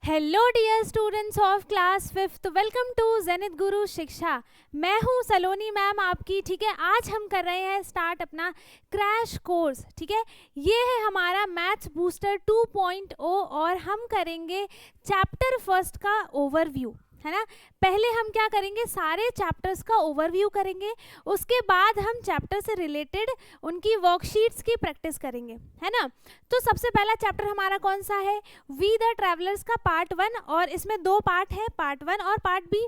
Hello dear students of class 5th, welcome to Zenith Guru Shiksha. मैं हूँ सलोनी ma'am आपकी। ठीक है, आज हम कर रहे हैं स्टार्ट अपना क्रैश कोर्स। ठीक है, ये है हमारा मैथ्स बूस्टर 2.0 और हम करेंगे चैप्टर फर्स्ट का ओवरव्यू, है ना। पहले हम क्या करेंगे, सारे चैप्टर्स का ओवरव्यू करेंगे, उसके बाद हम चैप्टर से रिलेटेड उनकी वर्कशीट्स की प्रैक्टिस करेंगे, है ना। तो सबसे पहला चैप्टर हमारा कौन सा है, वी द ट्रैवलर्स का पार्ट 1, और इसमें दो पार्ट है, पार्ट 1 और पार्ट बी।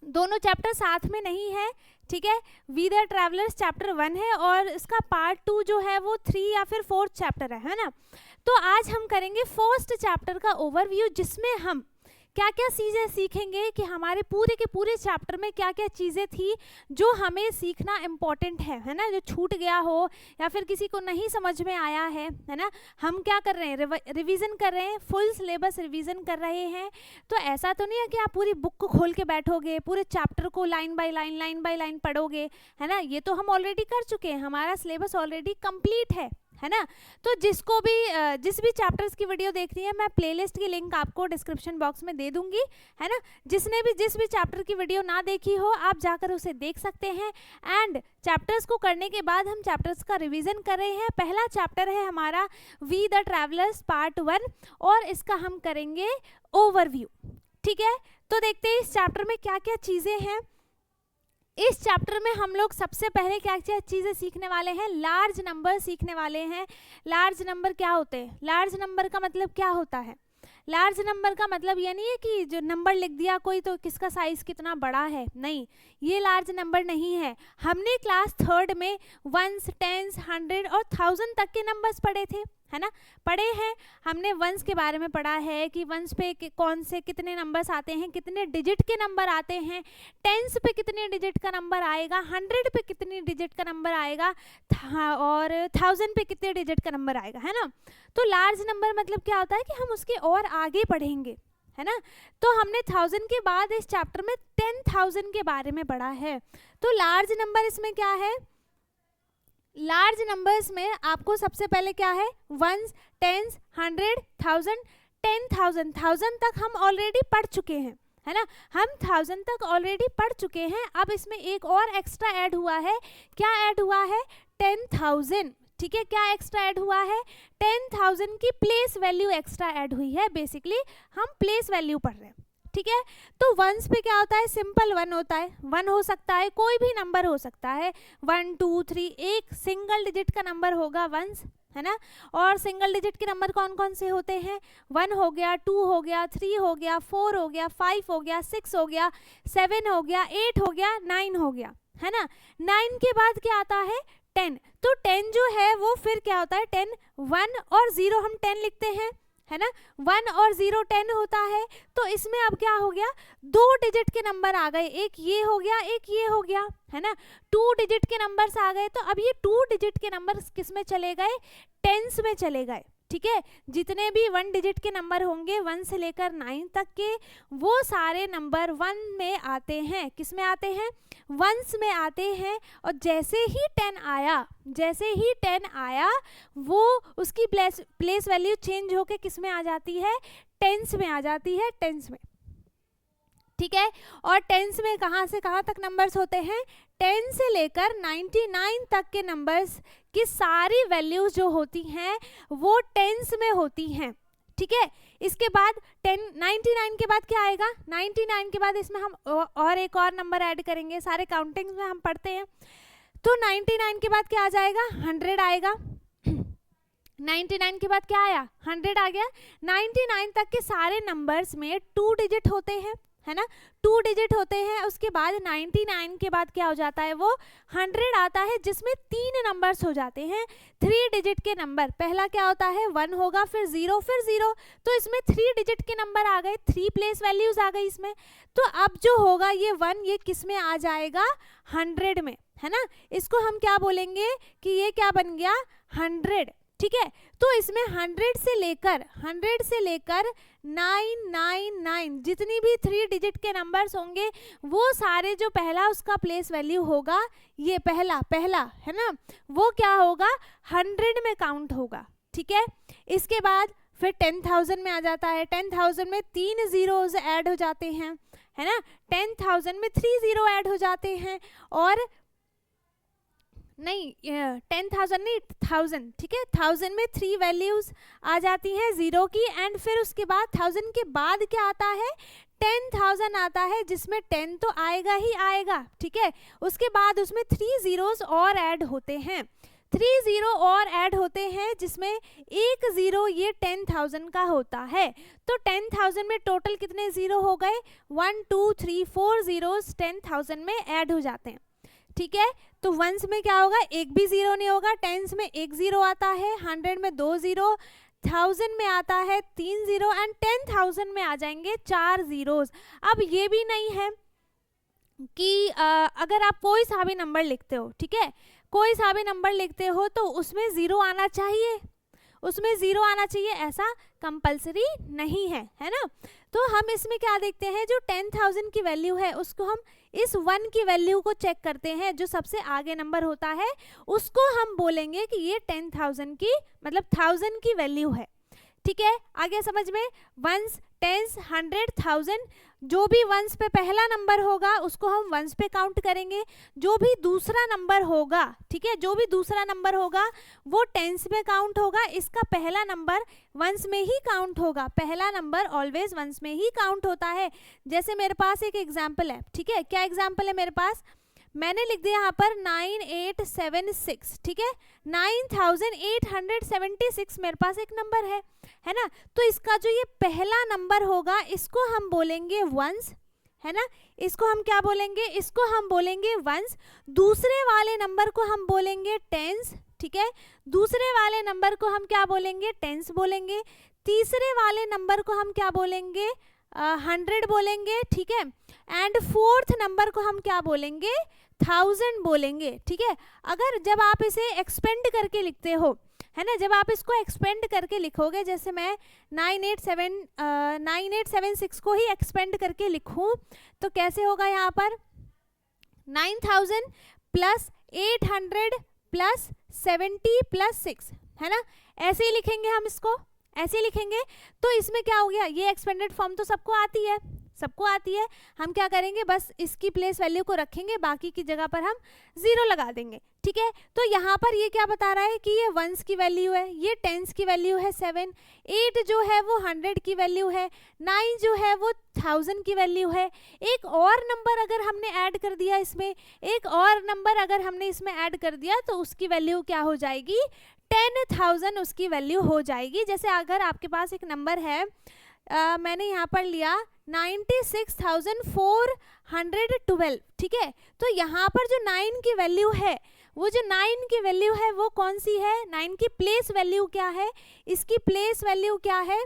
दोनों चैप्टर साथ में नहीं है, ठीक है। वी द ट्रैवलर्स चैप्टर 1 है और इसका पार्ट 2 जो है वो 3 या फिर 4th चैप्टर है ना। तो आज हम करेंगे फर्स्ट चैप्टर का ओवरव्यू, जिसमें हम क्या क्या चीज़ें सीखेंगे कि हमारे पूरे के पूरे चैप्टर में क्या क्या चीज़ें थी जो हमें सीखना इम्पॉर्टेंट है ना, जो छूट गया हो या फिर किसी को नहीं समझ में आया है ना। हम क्या कर रहे हैं, रिवीजन कर रहे हैं, फुल सिलेबस रिवीजन कर रहे हैं। तो ऐसा तो नहीं है कि आप पूरी बुक को खोल के बैठोगे, पूरे चैप्टर को लाइन बाय लाइन पढ़ोगे, है ना। ये तो हम ऑलरेडी कर चुके हैं, हमारा सिलेबस ऑलरेडी कंप्लीट है ना। तो जिसको भी जिस भी चैप्टर्स की वीडियो देखनी है, मैं प्लेलिस्ट की लिंक आपको डिस्क्रिप्शन बॉक्स में दे दूंगी, है ना। जिसने भी जिस भी चैप्टर की वीडियो ना देखी हो, आप जाकर उसे देख सकते हैं। एंड चैप्टर्स को करने के बाद हम चैप्टर्स का रिवीजन कर रहे हैं। पहला चैप्टर है हमारा वी द ट्रैवलर्स पार्ट 1 और इसका हम करेंगे ओवरव्यू। ठीक है, तो देखते हैं इस चैप्टर में क्या क्या चीज़ें हैं। इस चैप्टर में हम लोग सबसे पहले क्या क्या चीज़ें सीखने वाले हैं, लार्ज नंबर सीखने वाले हैं। लार्ज नंबर क्या होते हैं, लार्ज नंबर का मतलब क्या होता है। लार्ज नंबर का मतलब ये नहीं है कि जो नंबर लिख दिया कोई तो किसका साइज कितना बड़ा है, नहीं, ये लार्ज नंबर नहीं है। हमने क्लास 3rd में 1s, 10s, 100 और 1000 तक के नंबर्स पढ़े थे, है ना, पढ़े हैं। हमने 1s के बारे में पढ़ा है कि 1s पे कौन से कितने नंबर्स आते हैं, कितने डिजिट के नंबर आते हैं, 10s पे कितने डिजिट का नंबर आएगा, 100 पे कितने डिजिट का नंबर आएगा, और 1000 पे कितने डिजिट का नंबर आएगा, है ना। तो लार्ज नंबर मतलब क्या होता है कि हम उसके और आगे पढ़ेंगे, है ना। तो हमने 1000 के बाद इस चैप्टर में 10,000 के बारे में पढ़ा है। तो लार्ज नंबर इसमें क्या है, लार्ज नंबर्स में आपको सबसे पहले क्या है, 1s, 10s, 100, 1000, 10,000, 1000 तक हम ऑलरेडी पढ़ चुके हैं, है ना। हम 1000 तक ऑलरेडी पढ़ चुके हैं। अब इसमें एक और एक्स्ट्रा ऐड हुआ है, क्या ऐड हुआ है, 10,000। ठीक है, क्या एक्स्ट्रा ऐड हुआ है, 10,000 की प्लेस वैल्यू एक्स्ट्रा ऐड हुई है। बेसिकली हम प्लेस वैल्यू पढ़ रहे हैं, ठीक है। तो 1s पे क्या होता है, सिंपल 1 होता है, 1 हो सकता है, कोई भी नंबर हो सकता है, 1 2 3, एक सिंगल डिजिट का नंबर होगा 1s, है ना। और सिंगल डिजिट के नंबर कौन कौन से होते हैं, 1 हो गया, 2 हो गया, 3 हो गया, 4 हो गया, 5 हो गया, 6 हो गया, 7 हो गया, 8 हो गया, 9 हो गया, है ना। 9 के बाद क्या आता है, 10। तो 10 जो है वो फिर क्या होता है, 10, 1 और 0 हम 10 लिखते हैं, है ना। 1 और 0 10 होता है। तो इसमें अब क्या हो गया, 2 डिजिट के नंबर आ गए, एक ये हो गया, एक ये हो गया, है ना। 2 डिजिट के नंबर्स आ गए। तो अब ये 2 डिजिट के नंबर्स किस में चले गए, 10s में चले गए, ठीक है। जितने भी 1 डिजिट के नंबर होंगे 1 से लेकर 9 तक के, वो सारे नंबर 1 में आते हैं, किस में आते हैं, 1s में आते हैं। और जैसे ही 10 आया वो उसकी प्लेस वैल्यू चेंज होके किस में आ जाती है, 10s में आ जाती है, 10s में, ठीक है। और 10s में कहाँ से कहाँ तक नंबर्स होते हैं, 10 से लेकर 99 तक के नंबर्स की सारी वैल्यूज जो होती हैं वो 10s में होती हैं, ठीक है। इसके बाद 99 के बाद क्या आएगा, 99 के बाद इसमें हम और एक और नंबर ऐड करेंगे, सारे काउंटिंग्स में हम पढ़ते हैं। तो 99 के बाद क्या आ जाएगा, 100 आएगा। 99 के बाद क्या आया, 100 आ गया। 99 तक के सारे नंबर्स में 2 डिजिट होते हैं, है ना, 2 डिजिट होते हैं। उसके बाद 99 के बाद क्या हो जाता है, वो 100 आता है, जिसमें 3 नंबर्स हो जाते हैं, 3 डिजिट के नंबर। पहला क्या होता है, 1 होगा, फिर 0, फिर 0। तो इसमें 3 डिजिट के नंबर आ गए, 3 प्लेस वैल्यूज आ गई इसमें। तो अब जो होगा ये 1, ये किस में आ जाएगा, 100 में, है ना। इसको हम क्या बोलेंगे कि ये क्या बन गया, 100, ठीक है। तो इसमें 100 से लेकर 999 जितनी भी 3 डिजिट के नंबर्स होंगे वो सारे जो पहला उसका प्लेस वैल्यू होगा, ये पहला है ना, वो क्या होगा, 100 में काउंट होगा, ठीक है। इसके बाद फिर 10,000 में आ जाता है, 10,000 में 3 जीरोज ऐड हो जाते हैं, है ना, 10,000 में 3 जीरो ऐड हो जाते हैं, और नहीं 10,000 नहीं 1000, ठीक है, 1000 में 3 वैल्यूज आ जाती हैं जीरो की, एंड फिर उसके बाद 1000 के बाद क्या आता है, 10,000 आता है, जिसमें 10 तो आएगा ही आएगा, ठीक है, उसके बाद उसमें 3 जीरोस और ऐड होते हैं, 3 जीरो और ऐड होते हैं, जिसमें एक जीरो ये 10,000 का होता है। तो 10,000 में टोटल कितने जीरो हो गए, 1 2 3 4 जीरोस 10,000 में ऐड हो जाते हैं, ठीक है। तो वंस में क्या होगा, एक भी जीरो नहीं होगा, टेंस में एक जीरो आता है, 100 में 2 जीरो, 1000 में आता है 3 जीरो, एंड 10,000 में आ जाएंगे 4 जीरोस। अब ये भी नहीं है कि अगर आप कोई सा भी नंबर लिखते हो, ठीक है, कोई सा भी नंबर लिखते हो तो उसमें जीरो आना चाहिए, उसमें जीरो आना चाहिए, ऐसा कंपलसरी नहीं है, है ना। तो हम इसमें क्या देखते हैं, जो 10,000 की वैल्यू है उसको हम इस 1 की वैल्यू को चेक करते हैं, जो सबसे आगे नंबर होता है उसको हम बोलेंगे कि ये 10,000 की मतलब 1000 की वैल्यू है, ठीक है। आगे समझ में, वंस, टेंस, 100, 1000, जो भी वंस पे पहला नंबर होगा उसको हम वंस पे काउंट करेंगे, जो भी दूसरा नंबर होगा, ठीक है, जो भी दूसरा नंबर होगा वो टेंस में काउंट होगा, इसका पहला नंबर वंस में ही काउंट होगा, पहला नंबर ऑलवेज वंस में ही काउंट होता है। जैसे मेरे पास एक एग्जाम्पल है, ठीक है, क्या एग्जाम्पल है मेरे पास, मैंने लिख दिया यहाँ पर 9876, ठीक है, 9876 मेरे पास एक नंबर है ना। तो इसका जो ये पहला नंबर होगा इसको हम बोलेंगे वंस, है ना, इसको हम क्या बोलेंगे, इसको हम बोलेंगे वंस। दूसरे वाले नंबर को हम बोलेंगे टेंस, ठीक है, दूसरे वाले नंबर को हम क्या बोलेंगे, टेंस बोलेंगे। तीसरे वाले नंबर को हम क्या बोलेंगे, 100 बोलेंगे, ठीक है, एंड फोर्थ नंबर को हम क्या बोलेंगे, 1000 बोलेंगे, ठीक है। अगर जब आप इसे एक्सपेंड करके लिखते हो, है ना, जब आप इसको एक्सपेंड करके लिखोगे, जैसे मैं 9876 को ही एक्सपेंड करके लिखूं तो कैसे होगा, यहाँ पर 9000 प्लस 800 प्लस 70 प्लस 6, है ना, ऐसे ही लिखेंगे हम इसको, ऐसे लिखेंगे। तो इसमें क्या हो गया, ये एक्सपेंडेड फॉर्म तो सबको आती है, सबको आती है, हम क्या करेंगे, बस इसकी प्लेस वैल्यू को रखेंगे, बाकी की जगह पर हम जीरो लगा देंगे, ठीक है। तो यहाँ पर ये क्या बता रहा है कि ये वंस की वैल्यू है, ये टेंस की वैल्यू है 7, 8 जो है वो 100 की वैल्यू है, 9 जो है वो 1000 की वैल्यू है। एक और नंबर अगर हमने ऐड कर दिया इसमें, एक और नंबर अगर हमने इसमें ऐड कर दिया तो उसकी वैल्यू क्या हो जाएगी, 10,000 उसकी वैल्यू हो जाएगी। जैसे अगर आपके पास एक नंबर है, मैंने यहाँ पर लिया 96,412, ठीक है, तो यहाँ पर जो 9 की वैल्यू है, वो जो 9 की वैल्यू है वो कौन सी है, 9 की प्लेस वैल्यू क्या है, इसकी प्लेस वैल्यू क्या है,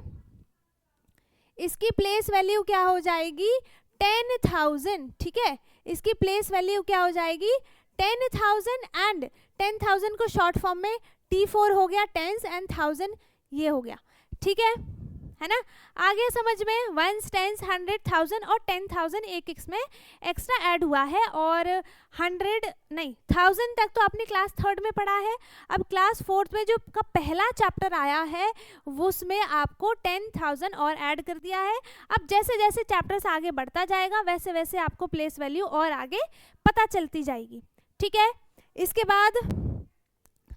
इसकी प्लेस वैल्यू क्या हो जाएगी, 10,000, ठीक है, इसकी प्लेस वैल्यू क्या हो जाएगी, 10,000, एंड 10,000 को शॉर्ट फॉर्म में T4 हो गया, टेंस, एंड 1000 ये हो गया, ठीक है ना। आगे समझ में, वंस, टेंस, 100, 1000 और 10,000 एक इसमें एक्स्ट्रा ऐड हुआ है, और 100 नहीं 1000 तक तो आपने क्लास 3rd में पढ़ा है। अब क्लास 4th में जो का पहला चैप्टर आया है वो उसमें आपको 10,000 और ऐड कर दिया है। अब जैसे जैसे चैप्टर्स आगे बढ़ता जाएगा वैसे वैसे आपको प्लेस वैल्यू और आगे पता चलती जाएगी, ठीक है। इसके बाद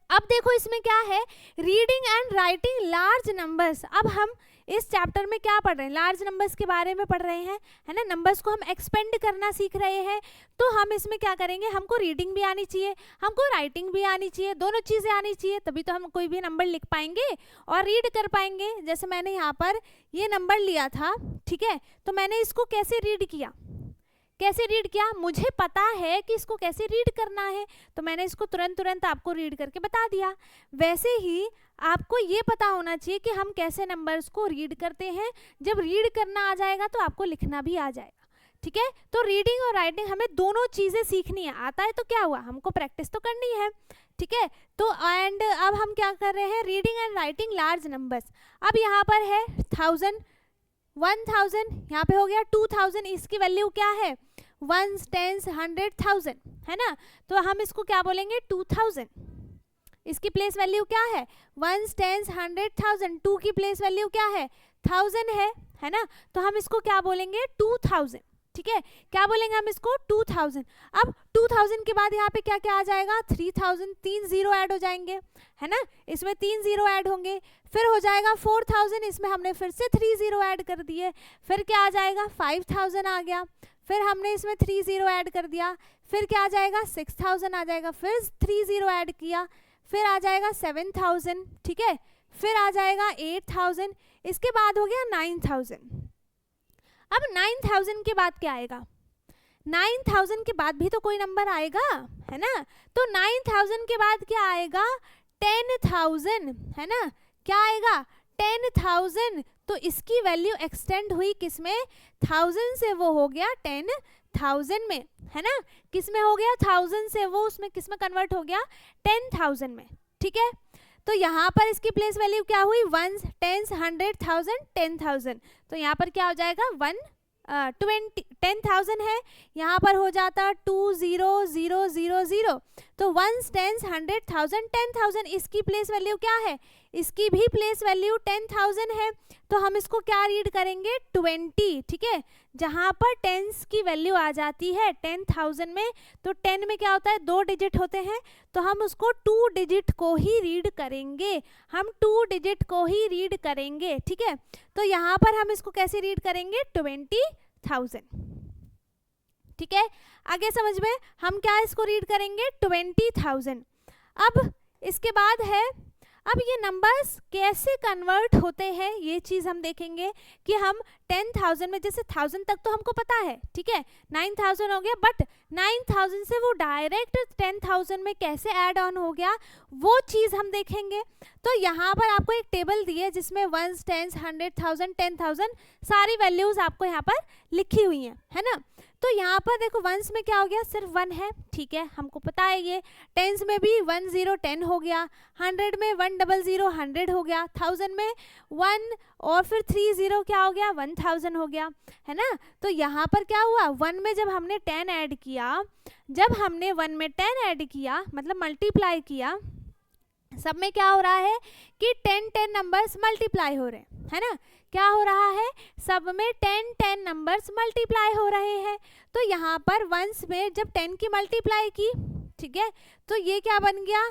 अब देखो इसमें क्या है, reading and writing large numbers. अब हम इस चैप्टर में क्या पढ़ रहे हैं, लार्ज नंबर्स के बारे में पढ़ रहे हैं, है ना, नंबर्स को हम एक्सपेंड करना सीख रहे हैं। तो हम इसमें क्या करेंगे, हमको रीडिंग भी आनी चाहिए, हमको राइटिंग भी आनी चाहिए, दोनों चीज़ें आनी चाहिए, तभी तो हम कोई भी नंबर लिख पाएंगे और रीड कर पाएंगे। जैसे मैंने यहाँ पर ये नंबर लिया था, ठीक है, तो मैंने इसको कैसे रीड किया, कैसे रीड किया, मुझे पता है कि इसको कैसे रीड करना है, तो मैंने इसको तुरंत आपको रीड करके बता दिया। वैसे ही आपको ये पता होना चाहिए कि हम कैसे नंबर्स को रीड करते हैं। जब रीड करना आ जाएगा तो आपको लिखना भी आ जाएगा, ठीक है। तो रीडिंग और राइटिंग हमें दोनों चीज़ें सीखनी है। आता है तो क्या हुआ, हमको प्रैक्टिस तो करनी है, ठीक है। तो एंड अब हम क्या कर रहे हैं, reading and writing large numbers. अब यहाँ पर है 1000, 1000, यहाँ पे हो गया 2000, इसकी वैल्यू क्या है, वंस, टेंस, 100, 1000, है ना। तो हम इसको क्या बोलेंगे, 2000, इसकी प्लेस वैल्यू क्या है, 1s 10s 100 1000, 2 की प्लेस वैल्यू क्या है 1000 है ना, तो हम इसको क्या बोलेंगे 2000, ठीक है, क्या बोलेंगे हम इसको 2000। अब 2000 के बाद यहाँ पे क्या क्या आ जाएगा 3000, 3 जीरो ऐड हो जाएंगे, है ना, इसमें 3 जीरो ऐड होंगे, फिर हो जाएगा 4000, इसमें हमने फिर से 3 जीरो ऐड कर दिए, फिर क्या आ जाएगा 5000 आ गया, फिर हमने इसमें 3 जीरो ऐड कर दिया, फिर क्या आ जाएगा 6000 आ जाएगा, फिर 3 जीरो ऐड किया, फिर आ जाएगा 7000, ठीक है, फिर आ जाएगा 8000, इसके बाद हो गया 9000। अब 9000 के बाद क्या आएगा, 9000 के बाद भी तो कोई नंबर आएगा, है ना, तो 9000 के बाद क्या आएगा 10000, है ना, क्या आएगा 10000, तो इसकी वैल्यू एक्सटेंड हुई किसमें 1000 से वो हो गया 10000 में, है ना, किसमें हो गया 1000 से वो उसमें किसमें कन्वर्ट हो गया 10000 में, ठीक है। तो यहाँ पर इसकी प्लेस वैल्यू क्या हुई 1s 10s 100 1000 10000, तो यहाँ पर क्या हो जाएगा 10,000 है, यहाँ पर हो जाता 20000, तो 1s 10s 100 1000 10000, इसकी प्लेस वैल्यू क्या है, इसकी भी प्लेस वैल्यू 10000 है, तो हम इसको क्या रीड करेंगे 20, ठीक है, जहाँ पर टेंस की वैल्यू आ जाती है 10000 में, तो 10 में क्या होता है 2 डिजिट होते हैं, तो हम उसको 2 डिजिट को ही रीड करेंगे, हम 2 डिजिट को ही रीड करेंगे, ठीक है। तो यहाँ पर हम इसको कैसे रीड करेंगे 20,000, ठीक है, आगे समझ में, हम क्या इसको रीड करेंगे 20,000। अब इसके बाद है, अब ये नंबर्स कैसे कन्वर्ट होते हैं ये चीज़ हम देखेंगे कि हम 10,000 में, जैसे 1000 तक तो हमको पता है, ठीक है, 9000 हो गया, बट 9000 से वो डायरेक्ट 10,000 में कैसे ऐड ऑन हो गया वो चीज़ हम देखेंगे। तो यहाँ पर आपको एक टेबल दी है जिसमें 1s 10s 100 1000 10000 सारी वैल्यूज़ आपको यहाँ पर लिखी हुई हैं, है ना। तो यहाँ पर देखो 1s में क्या हो गया सिर्फ 1 है, ठीक है, हमको पता है ये, 10s में भी 1 0 10 हो गया, 100 में 1 0 0 100 हो गया, 1000 में 1 और फिर 3 0 क्या हो गया 1000 हो गया, है ना। तो यहाँ पर क्या हुआ 1 में जब हमने 10 ऐड किया, जब हमने 1 में 10 ऐड किया मतलब मल्टीप्लाई किया, सब में क्या हो रहा है कि 10 10 नंबर्स मल्टीप्लाई हो रहे हैं, है ना, क्या हो रहा है सब में 10 10 नंबर्स मल्टीप्लाई हो रहे हैं। तो यहाँ पर 1s में जब 10 की मल्टीप्लाई की, ठीक है, तो ये क्या बन गया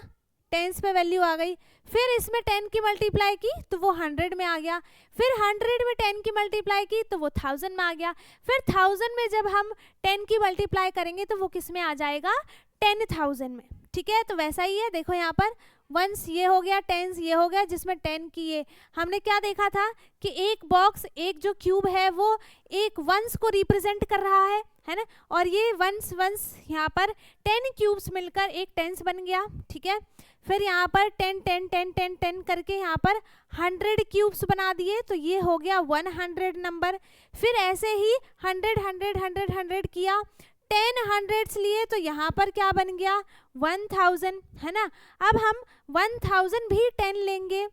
10s पे वैल्यू आ गई, फिर इसमें 10 की मल्टीप्लाई की तो वो 100 में आ गया, फिर 100 में 10 की मल्टीप्लाई की तो वो 1000 में आ गया, फिर 1000 में जब हम 10 की मल्टीप्लाई करेंगे तो वो किस में आ जाएगा 10,000 में, ठीक है। तो वैसा ही है, देखो यहाँ पर 1s ये हो गया, 10s ये हो गया, जिसमें 10 की ये हमने क्या देखा था कि एक बॉक्स, एक जो क्यूब है वो एक 1s को रिप्रेजेंट कर रहा है ना, और ये 1s यहाँ पर 10 क्यूब्स मिलकर एक 10s बन गया, ठीक है। फिर यहाँ पर 10 10 10 10 10 करके यहाँ पर 100 क्यूब्स बना दिए, तो ये हो गया 100 नंबर। फिर ऐसे ही 100 100 100 100 किया, 10 100s लिए, तो यहाँ पर क्या बन गया 1000, है ना। अब हम 1000 भी 10 लेंगे,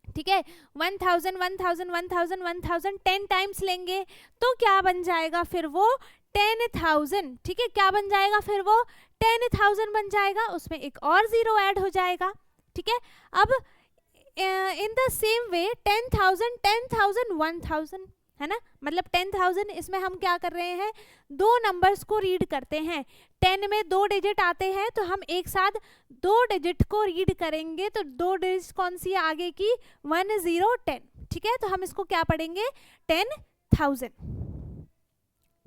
ठीक है, 1000 1000 1000 1000 10 टाइम्स लेंगे तो क्या बन जाएगा फिर वो 10,000, ठीक है, क्या बन जाएगा फिर वो 10,000 बन जाएगा, उसमें एक और जीरो ऐड हो जाएगा, ठीक है। अब इन द सेम वे 10,000 10,000 1000, है ना, मतलब 10,000 इसमें हम क्या कर रहे हैं 2 नंबर्स को रीड करते हैं, 10 में 2 डिजिट आते हैं तो हम एक साथ 2 डिजिट को रीड करेंगे, तो 2 डिजिट कौन सी है आगे की 1 0 10, ठीक है, तो हम इसको क्या पढ़ेंगे 10,000,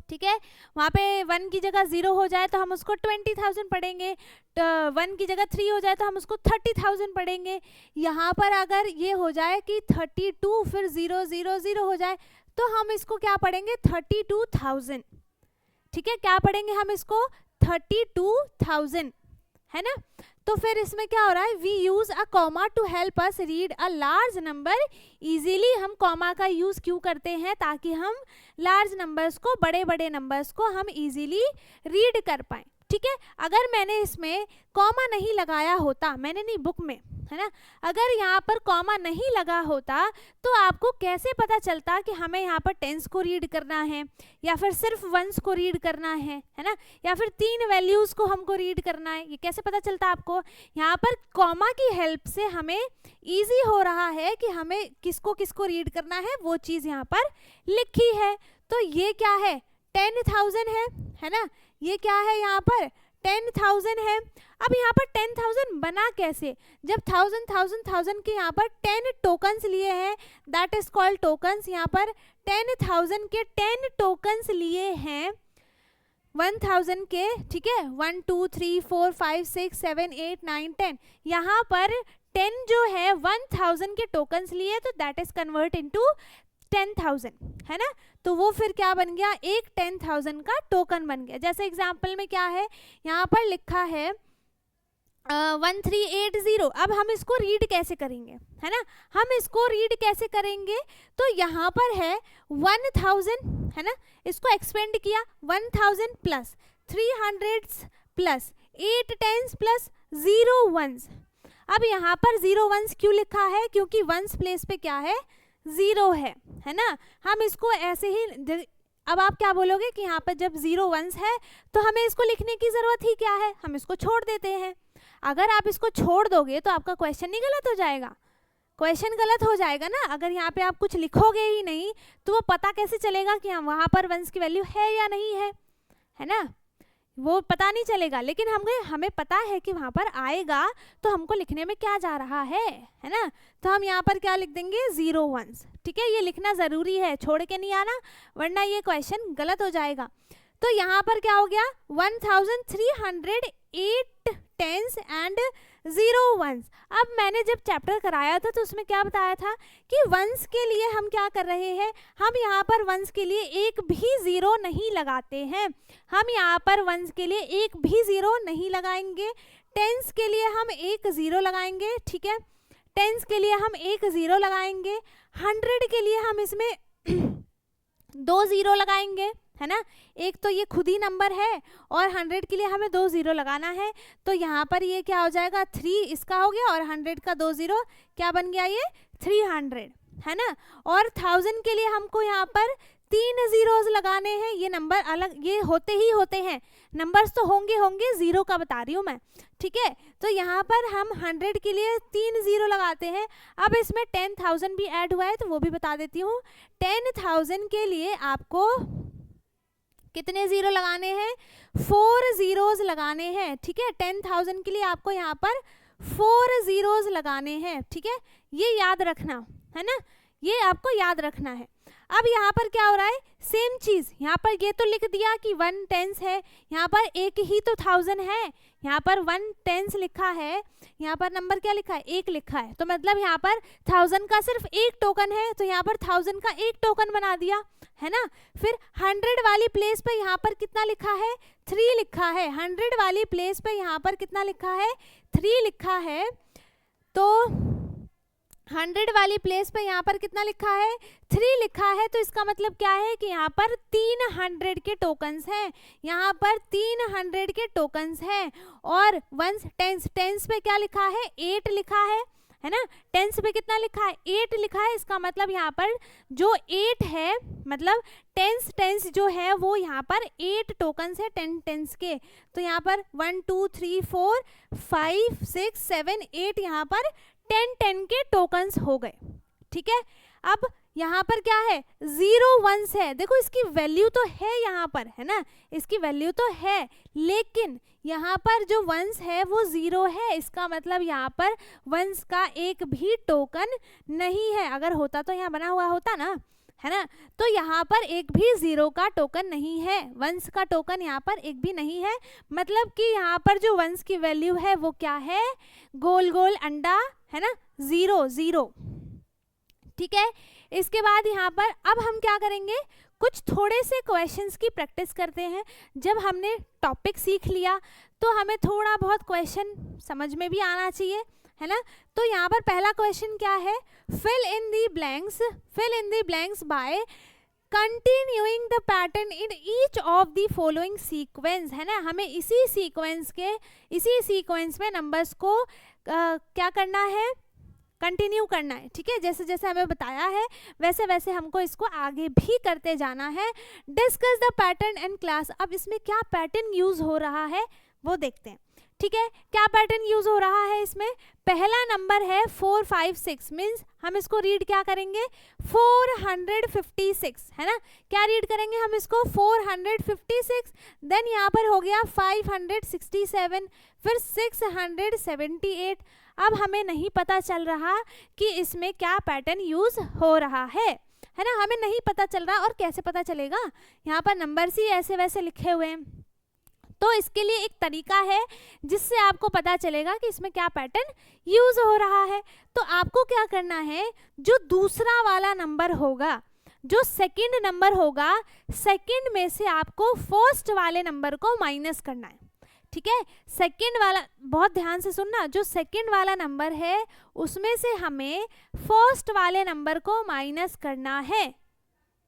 ठीक है। वहाँ पे 1 की जगह 0 हो जाए तो हम उसको 20,000 पढ़ेंगे, 1 की जगह 3 हो जाए तो हम उसको 30,000 पढ़ेंगे। यहाँ पर अगर ये हो जाए कि 32 फिर 0 0 0 हो जाए तो हम इसको क्या पढ़ेंगे 32,000, ठीक है, क्या पढ़ेंगे हम इसको 32,000, है ना। तो फिर इसमें क्या हो रहा है we use a comma to help us read a large number easily. हम कॉमा का यूज क्यों करते हैं ताकि हम लार्ज नंबर्स को, बड़े बड़े नंबर्स को हम इजीली रीड कर पाएं, ठीक है। अगर मैंने इसमें कॉमा नहीं लगाया होता, मैंने नहीं बुक में, है ना, अगर यहाँ पर कॉमा नहीं लगा होता तो आपको कैसे पता चलता कि हमें यहाँ पर टेंस को रीड करना है या फिर सिर्फ वंस को रीड करना है ना, या फिर 3 वैल्यूज को हमको रीड करना है, ये कैसे पता चलता आपको? यहाँ पर कॉमा की हेल्प से हमें इजी हो रहा है कि हमें किसको किसको रीड करना है, वो चीज़ यहाँ पर लिखी है। तो ये क्या है? 10,000 है ना, ये क्या है यहाँ पर? 10,000 है। अब यहाँ पर 10,000 बना कैसे? जब 1000 के यहाँ पर 10 टोकन्स लिए हैं, दैट इज कॉल्ड टोकन्स। यहाँ पर 10,000 के 10 टोकन्स लिए हैं 1000 के, ठीक है, 1 2 3 4 5 6 7 8 9 10, यहाँ पर 10 जो है 1000 के टोकन्स लिए, तो दैट इज कन्वर्ट इनटू 10,000, है ना। तो वो फिर क्या बन गया? एक 10,000 का टोकन बन गया। जैसे एग्जाम्पल में क्या है, यहाँ पर लिखा है 1380। अब हम इसको रीड कैसे करेंगे, है ना, हम इसको रीड कैसे करेंगे? तो यहाँ पर है 1000, है ना, इसको एक्सपेंड किया 1000 plus 300 plus 8 10s plus 0 1s। अब यहाँ पर 0 1s क्यों लिखा है? क्योंकि 1s प्लेस पे क्या है? 0 है ना। हम इसको ऐसे ही, अब आप क्या बोलोगे कि यहाँ पर जब 0 1s है तो हमें इसको लिखने की ज़रूरत ही क्या है, हम इसको छोड़ देते हैं। अगर आप इसको छोड़ दोगे तो आपका क्वेश्चन ही गलत हो जाएगा, क्वेश्चन गलत हो जाएगा ना। अगर यहाँ पे आप कुछ लिखोगे ही नहीं तो वो पता कैसे चलेगा कि हम वहाँ पर 1s की वैल्यू है या नहीं है ना, वो पता नहीं चलेगा। लेकिन हमें पता है कि वहाँ पर आएगा तो हमको लिखने में क्या जा रहा है ना। तो हम यहाँ पर क्या लिख देंगे? 0 1s, ठीक है। ये लिखना ज़रूरी है, छोड़ के नहीं आना, वरना ये क्वेश्चन गलत हो जाएगा। तो यहाँ पर क्या हो गया? 1308 10s एंड 0 1s। अब मैंने जब चैप्टर कराया था तो उसमें क्या बताया था कि 1s के लिए हम क्या कर रहे हैं, हम यहाँ पर 1s के लिए एक भी 0 नहीं लगाते हैं, हम यहाँ पर 1s के लिए एक भी 0 नहीं लगाएंगे। 10s के लिए हम एक 0 लगाएंगे, ठीक है, 10s के लिए हम एक 0 लगाएंगे। 100 के लिए हम इसमें 2 0 लगाएंगे, है ना। एक तो ये खुद ही नंबर है और 100 के लिए हमें 2 0 लगाना है। तो यहाँ पर ये क्या हो जाएगा? 3 इसका हो गया और 100 का 2 0 क्या बन गया? ये 300, है ना। और 1000 के लिए हमको यहाँ पर 3 zeros लगाने हैं। ये नंबर अलग, ये होते ही होते हैं, नंबर्स तो होंगे 0 का बता रही हूँ मैं, ठीक है। तो यहाँ पर हम 100 के लिए 3 0 लगाते हैं। अब इसमें 10,000 भी ऐड हुआ है तो वो भी बता देती हूँ। 10,000 के लिए आपको कितने 0 लगाने हैं? 4 zeros लगाने हैं, ठीक है। 10,000 के लिए आपको यहाँ पर 4 zeros लगाने हैं, ठीक है। ये याद रखना है ना, ये आपको याद रखना है। अब यहाँ पर क्या हो रहा है? सेम चीज़, यहाँ पर ये तो लिख दिया कि 1 10s है, यहाँ पर एक ही तो 1000 है, यहाँ पर 1 10s लिखा है, यहाँ पर नंबर क्या लिखा है? 1 लिखा है, तो मतलब यहाँ पर 1000 का सिर्फ एक टोकन है, तो यहाँ पर 1000 का एक टोकन बना दिया, है ना। फिर 100 वाली प्लेस पे यहाँ पर कितना लिखा है? 3 लिखा है। 100 वाली प्लेस पे यहाँ पर कितना लिखा है? 3 लिखा है। तो 100 वाली प्लेस पे यहाँ पर कितना लिखा है? 3 लिखा है। तो इसका मतलब क्या है कि यहाँ पर 300 के टोकन्स हैं, यहाँ पर 300 के टोकन्स हैं। और 1 10s पे क्या लिखा है? 8 लिखा है ना। 10s पे कितना लिखा है? 8 लिखा है। इसका मतलब यहाँ पर जो 8 है, मतलब 10s जो है वो यहाँ पर 8 टोकन्स है 10s के। तो यहाँ पर 1 2 3 4 5 6 7 8 यहाँ पर 10 के टोकन्स हो गए, ठीक है। अब यहाँ पर क्या है? 0 1s है। देखो इसकी वैल्यू तो है यहाँ पर, है ना, इसकी वैल्यू तो है, लेकिन यहाँ पर जो 1s है वो 0 है। इसका मतलब यहाँ पर 1s का एक भी टोकन नहीं है। अगर होता तो यहाँ बना हुआ होता ना, है ना। तो यहाँ पर एक भी 0 का टोकन नहीं है, 1s का टोकन यहाँ पर एक भी नहीं है। मतलब कि यहाँ पर जो 1s की वैल्यू है वो क्या है? गोल गोल अंडा, है ना, 0 0, ठीक है। इसके बाद यहाँ पर अब हम क्या करेंगे? कुछ थोड़े से क्वेश्चंस की प्रैक्टिस करते हैं। जब हमने टॉपिक सीख लिया तो हमें थोड़ा बहुत क्वेश्चन समझ में भी आना चाहिए, है ना। तो यहाँ पर पहला क्वेश्चन क्या है? Fill in the blanks by continuing the pattern in each of the following sequence, है ना, हमें इसी सीक्वेंस में नंबर्स को क्या करना है, कंटिन्यू करना है, ठीक है। जैसे जैसे हमें बताया है वैसे वैसे हमको इसको आगे भी करते जाना है। Discuss the pattern and class, अब इसमें क्या पैटर्न यूज हो रहा है वो देखते हैं, ठीक है। क्या पैटर्न यूज हो रहा है इसमें, पहला नंबर है 4 5 6, मीन्स हम इसको रीड क्या करेंगे 456, है ना, क्या रीड करेंगे हम इसको 456। देन यहाँ पर हो गया 567, फिर 678। अब हमें नहीं पता चल रहा कि इसमें क्या पैटर्न यूज हो रहा है ना, हमें नहीं पता चल रहा। और कैसे पता चलेगा, यहाँ पर नंबर्स ही ऐसे वैसे लिखे हुए हैं। तो इसके लिए एक तरीका है जिससे आपको पता चलेगा कि इसमें क्या पैटर्न यूज हो रहा है। तो आपको क्या करना है, जो दूसरा वाला नंबर होगा, जो सेकंड नंबर होगा, सेकंड में से आपको फर्स्ट वाले नंबर को माइनस करना है, ठीक है। सेकंड वाला, बहुत ध्यान से सुनना, जो सेकंड वाला नंबर है उसमें से हमें फर्स्ट वाले नंबर को माइनस करना है,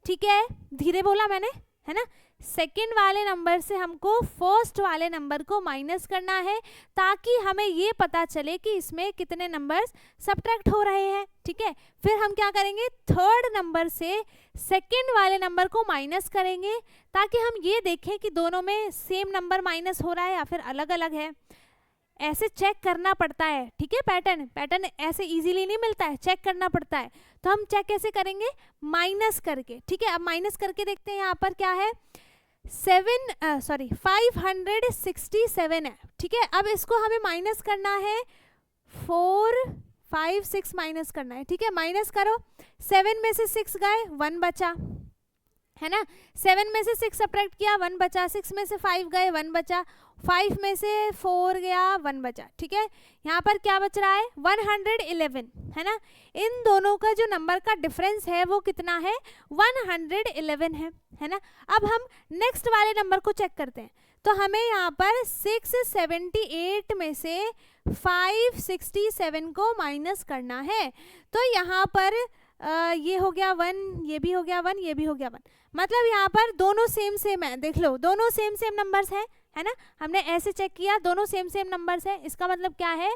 ठीक है। धीरे बोला मैंने, है ना, सेकंड वाले नंबर से हमको फर्स्ट वाले नंबर को माइनस करना है ताकि हमें ये पता चले कि इसमें कितने नंबर्स सब्ट्रैक्ट हो रहे हैं, ठीक है। फिर हम क्या करेंगे, थर्ड नंबर से सेकंड वाले नंबर को माइनस करेंगे ताकि हम ये देखें कि दोनों में सेम नंबर माइनस हो रहा है या फिर अलग अलग है। ऐसे चेक करना पड़ता है, ठीक है। पैटर्न ऐसे इजीली नहीं मिलता है, चेक करना पड़ता है। तो हम चेक कैसे करेंगे, माइनस करके, ठीक है। अब माइनस करके देखते हैं यहाँ पर क्या है, 567 है, ठीक है। अब इसको हमें माइनस करना है, 4 5 6 माइनस करना है, ठीक है। माइनस करो, 7 में से 6 गए, 1 बचा, है ना। 7 में से 6 सब्ट्रैक्ट किया, 1 बचा। 6 में से 5 गए, 1 बचा। 5 में से 4 गया, 1 बचा, ठीक है। यहाँ पर क्या बच रहा है, 111, है ना। इन दोनों का जो नंबर का डिफरेंस है वो कितना है, 111 है ना। अब हम नेक्स्ट वाले नंबर को चेक करते हैं। तो हमें यहाँ पर 678 में से 567 को माइनस करना है। तो यहाँ पर ये हो गया 1, ये भी हो गया 1, ये भी हो गया 1, मतलब यहाँ पर दोनों सेम है। देख लो, दोनों सेम नंबर्स हैं, है ना। हमने ऐसे चेक किया, दोनों सेम नंबर्स हैं। इसका मतलब क्या है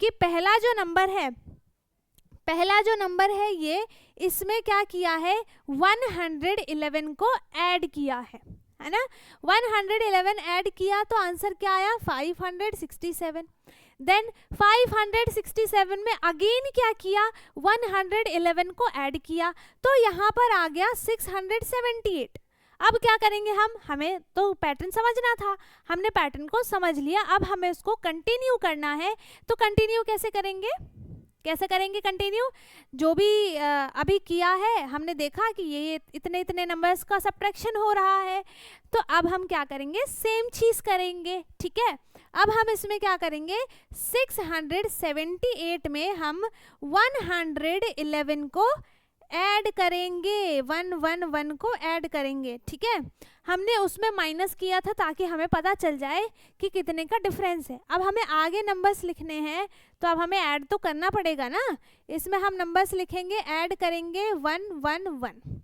कि पहला जो नंबर है ये, इसमें क्या किया है, 111 को ऐड किया है ना। 111 ऐड किया तो आंसर क्या आया, 567। देन 567 में अगेन क्या किया, 111 को ऐड किया तो यहाँ पर आ गया 678। अब क्या करेंगे हम, हमें तो पैटर्न समझना था, हमने पैटर्न को समझ लिया, अब हमें उसको कंटिन्यू करना है। तो कंटिन्यू कैसे करेंगे कंटिन्यू, जो भी अभी किया है हमने देखा कि ये इतने नंबर्स का सब्ट्रैक्शन हो रहा है। तो अब हम क्या करेंगे, सेम चीज करेंगे, ठीक है। अब हम इसमें क्या करेंगे, 678 में हम 111 को ऐड करेंगे, 111 को ऐड करेंगे, ठीक है। हमने उसमें माइनस किया था ताकि हमें पता चल जाए कि कितने का डिफरेंस है। अब हमें आगे नंबर्स लिखने हैं तो अब हमें ऐड तो करना पड़ेगा ना। इसमें हम नंबर्स लिखेंगे, ऐड करेंगे 111,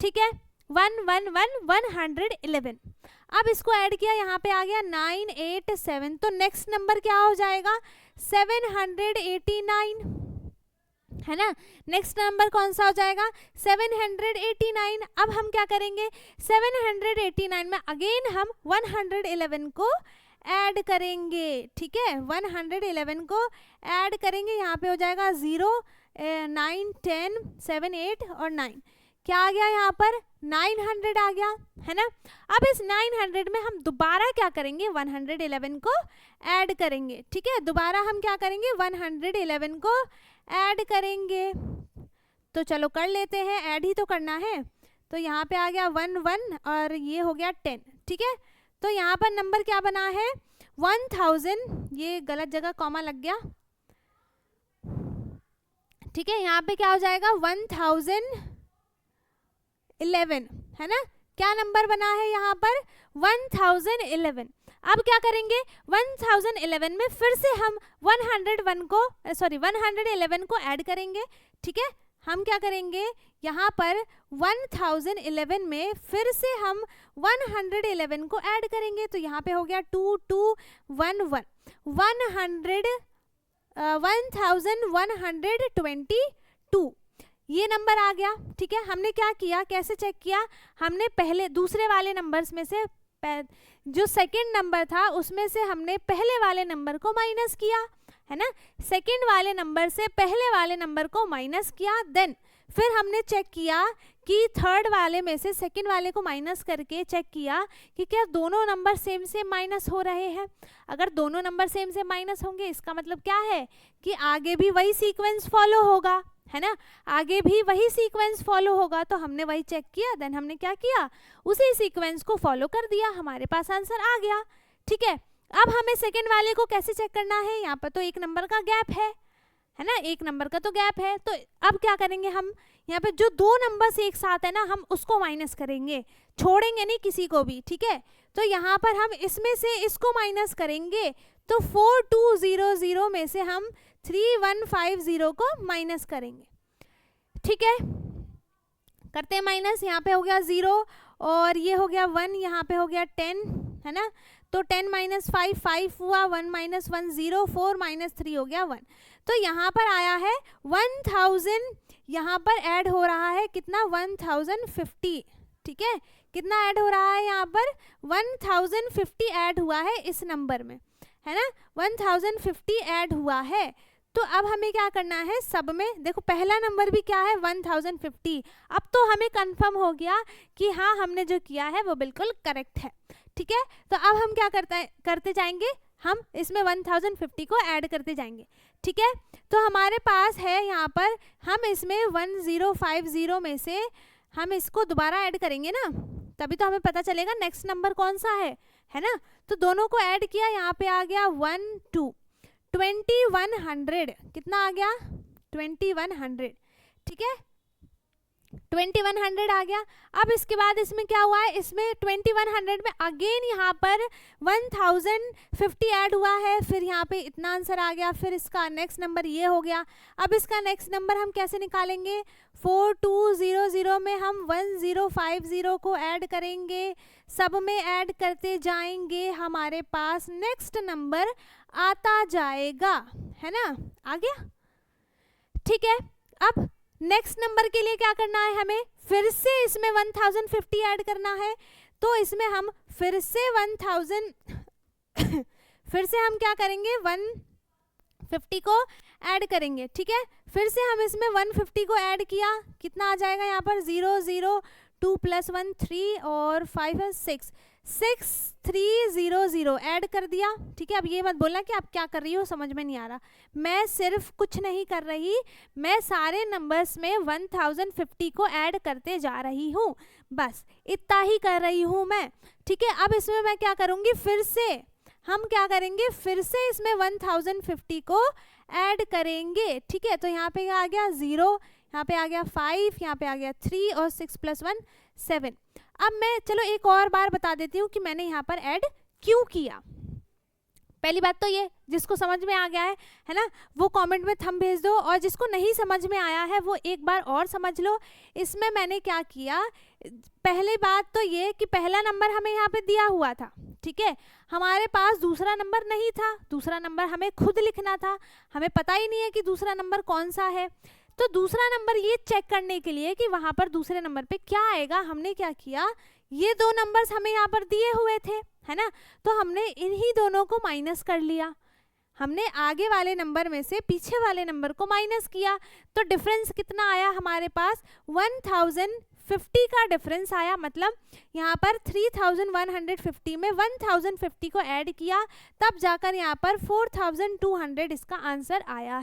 ठीक है। 111 अब इसको ऐड किया, यहाँ पे आ गया 987। तो नेक्स्ट नंबर क्या हो जाएगा, 789, है ना। नेक्स्ट नंबर कौन सा हो जाएगा, 789। अब हम क्या करेंगे, 789 में अगेन हम 111 को ऐड करेंगे, ठीक है। 111 को ऐड करेंगे, यहाँ पे हो जाएगा 0 9 10 7 8 और 9, क्या आ गया यहाँ पर 900 आ गया, है ना। अब इस 900 में हम दोबारा क्या करेंगे, 111 को ऐड करेंगे, ठीक है। दोबारा हम क्या करेंगे, 111 को ऐड करेंगे। तो चलो कर लेते हैं, ऐड ही तो करना है। तो यहाँ पे आ गया 1 1 और ये हो गया 10, ठीक है। तो यहाँ पर नंबर क्या बना है, 1000, ये गलत जगह कॉमा लग गया, ठीक है। यहाँ पे क्या हो जाएगा, 1011, है ना। क्या नंबर बना है यहाँ पर, 1011। अब क्या करेंगे, 1011 में फिर से हम 111 को ऐड करेंगे, ठीक है। हम क्या करेंगे, यहाँ पर 1011 में फिर से हम 111 को ऐड करेंगे, तो यहाँ पे हो गया 2 2 1 1 1122 ये नंबर आ गया। ठीक है, हमने क्या किया, कैसे चेक किया, हमने पहले दूसरे वाले नंबर्स में से जो सेकंड नंबर था उसमें से हमने पहले वाले नंबर को माइनस किया, है ना, सेकंड वाले नंबर से पहले वाले नंबर को माइनस किया, देन फिर हमने चेक किया कि थर्ड वाले में से सेकंड वाले को माइनस करके चेक किया कि क्या दोनों नंबर सेम सेम माइनस हो रहे हैं। अगर दोनों नंबर सेम सेम माइनस होंगे इसका मतलब क्या है कि आगे भी वही सीक्वेंस फॉलो होगा, है ना, आगे भी वही सीक्वेंस फॉलो होगा। तो हमने वही चेक किया, देन हमने क्या किया, उसी सीक्वेंस को फॉलो कर दिया, हमारे पास आंसर आ गया। ठीक है, अब हमें सेकंड वाले को कैसे चेक करना है, यहाँ पर तो एक नंबर का गैप है ना, एक नंबर का तो गैप है। तो अब क्या करेंगे, हम यहाँ पे जो दो नंबर्स एक साथ है ना, हम उसको माइनस करेंगे, छोड़ेंगे नहीं किसी को भी। ठीक है, तो यहाँ पर हम इसमें से इसको माइनस करेंगे, तो 4200 में से हम 3150 को माइनस करेंगे। ठीक है, करते हैं माइनस, यहाँ पे हो गया 0 और ये हो गया 1, यहाँ पे हो गया 10, है ना, तो 10 - 5 5 हुआ, 1 - 1 0, 4 - 3 हो गया 1। तो यहाँ पर आया है 1000, यहाँ पर ऐड हो रहा है कितना, 1050। ठीक है, कितना ऐड हो रहा है यहाँ पर, 1050 ऐड हुआ है इस नंबर में, है ना, 1050 ऐड हुआ है। तो अब हमें क्या करना है, सब में देखो पहला नंबर भी क्या है, 1050। अब तो हमें कंफर्म हो गया कि हाँ हमने जो किया है वो बिल्कुल करेक्ट है। ठीक है, तो अब हम क्या करते जाएंगे, हम इसमें 1050 को ऐड करते जाएंगे। ठीक है, तो हमारे पास है यहाँ पर, हम इसमें 1050 में से हम इसको दोबारा ऐड करेंगे ना, तभी तो हमें पता चलेगा नेक्स्ट नंबर कौन सा है ना। तो दोनों को ऐड किया, यहाँ पे आ गया 1 2 2100, कितना आ गया, 2100। ठीक है, 2100 आ गया। अब इसके बाद इसमें क्या हुआ है, इसमें 2100 में अगेन यहाँ पर 1050 ऐड हुआ है, फिर यहाँ पे इतना आंसर आ गया, फिर इसका नेक्स्ट नंबर ये हो गया। अब इसका नेक्स्ट नंबर हम कैसे निकालेंगे, 4200 में हम 1050 को ऐड करेंगे, सब में ऐड करते जाएंगे, हमारे पास नेक्स्ट नंबर आता जाएगा, है ना, आ गया। ठीक है, अब नेक्स्ट नंबर के लिए क्या करना है, हमें फिर से इसमें 1050 ऐड करना है। तो इसमें हम फिर से 1000 फिर से हम क्या करेंगे, 150 को ऐड करेंगे। ठीक है, फिर से हम इसमें 150 को ऐड किया, कितना आ जाएगा यहाँ पर, 0 0 2 + 1 3 और 5 है 6 6300 ऐड कर दिया। ठीक है, अब ये मत बोलना कि आप क्या कर रही हो, समझ में नहीं आ रहा। मैं सिर्फ कुछ नहीं कर रही, मैं सारे नंबर्स में 1050 को ऐड करते जा रही हूँ, बस इतना ही कर रही हूँ मैं। ठीक है, अब इसमें मैं क्या करूँगी, फिर से हम क्या करेंगे, फिर से इसमें 1050 को ऐड करेंगे। ठीक है, तो यहाँ पे आ गया 0, यहाँ पे आ गया 5, यहाँ पे आ गया 3 और 6 + 1 7। अब मैं चलो एक और बार बता देती हूँ कि मैंने यहाँ पर ऐड क्यों किया। पहली बात तो ये, जिसको समझ में आ गया है ना, वो कमेंट में थंब भेज दो, और जिसको नहीं समझ में आया है वो एक बार और समझ लो। इसमें मैंने क्या किया, पहली बात तो ये कि पहला नंबर हमें यहाँ पे दिया हुआ था। ठीक है, हमारे पास दूसरा नंबर नहीं था, दूसरा नंबर हमें खुद लिखना था, हमें पता ही नहीं है कि दूसरा नंबर कौन सा है। तो दूसरा नंबर ये चेक करने के लिए कि वहाँ पर दूसरे नंबर पे क्या आएगा, हमने क्या किया, ये दो नंबर्स हमें यहाँ पर दिए हुए थे, है ना, तो हमने इन्हीं दोनों को माइनस कर लिया। हमने आगे वाले नंबर में से पीछे वाले नंबर को माइनस किया, तो डिफरेंस कितना आया हमारे पास, 1050 का डिफरेंस आया। मतलब यहाँ पर 3150 में 1050 को ऐड किया, तब जाकर यहाँ पर 4200 इसका आंसर आया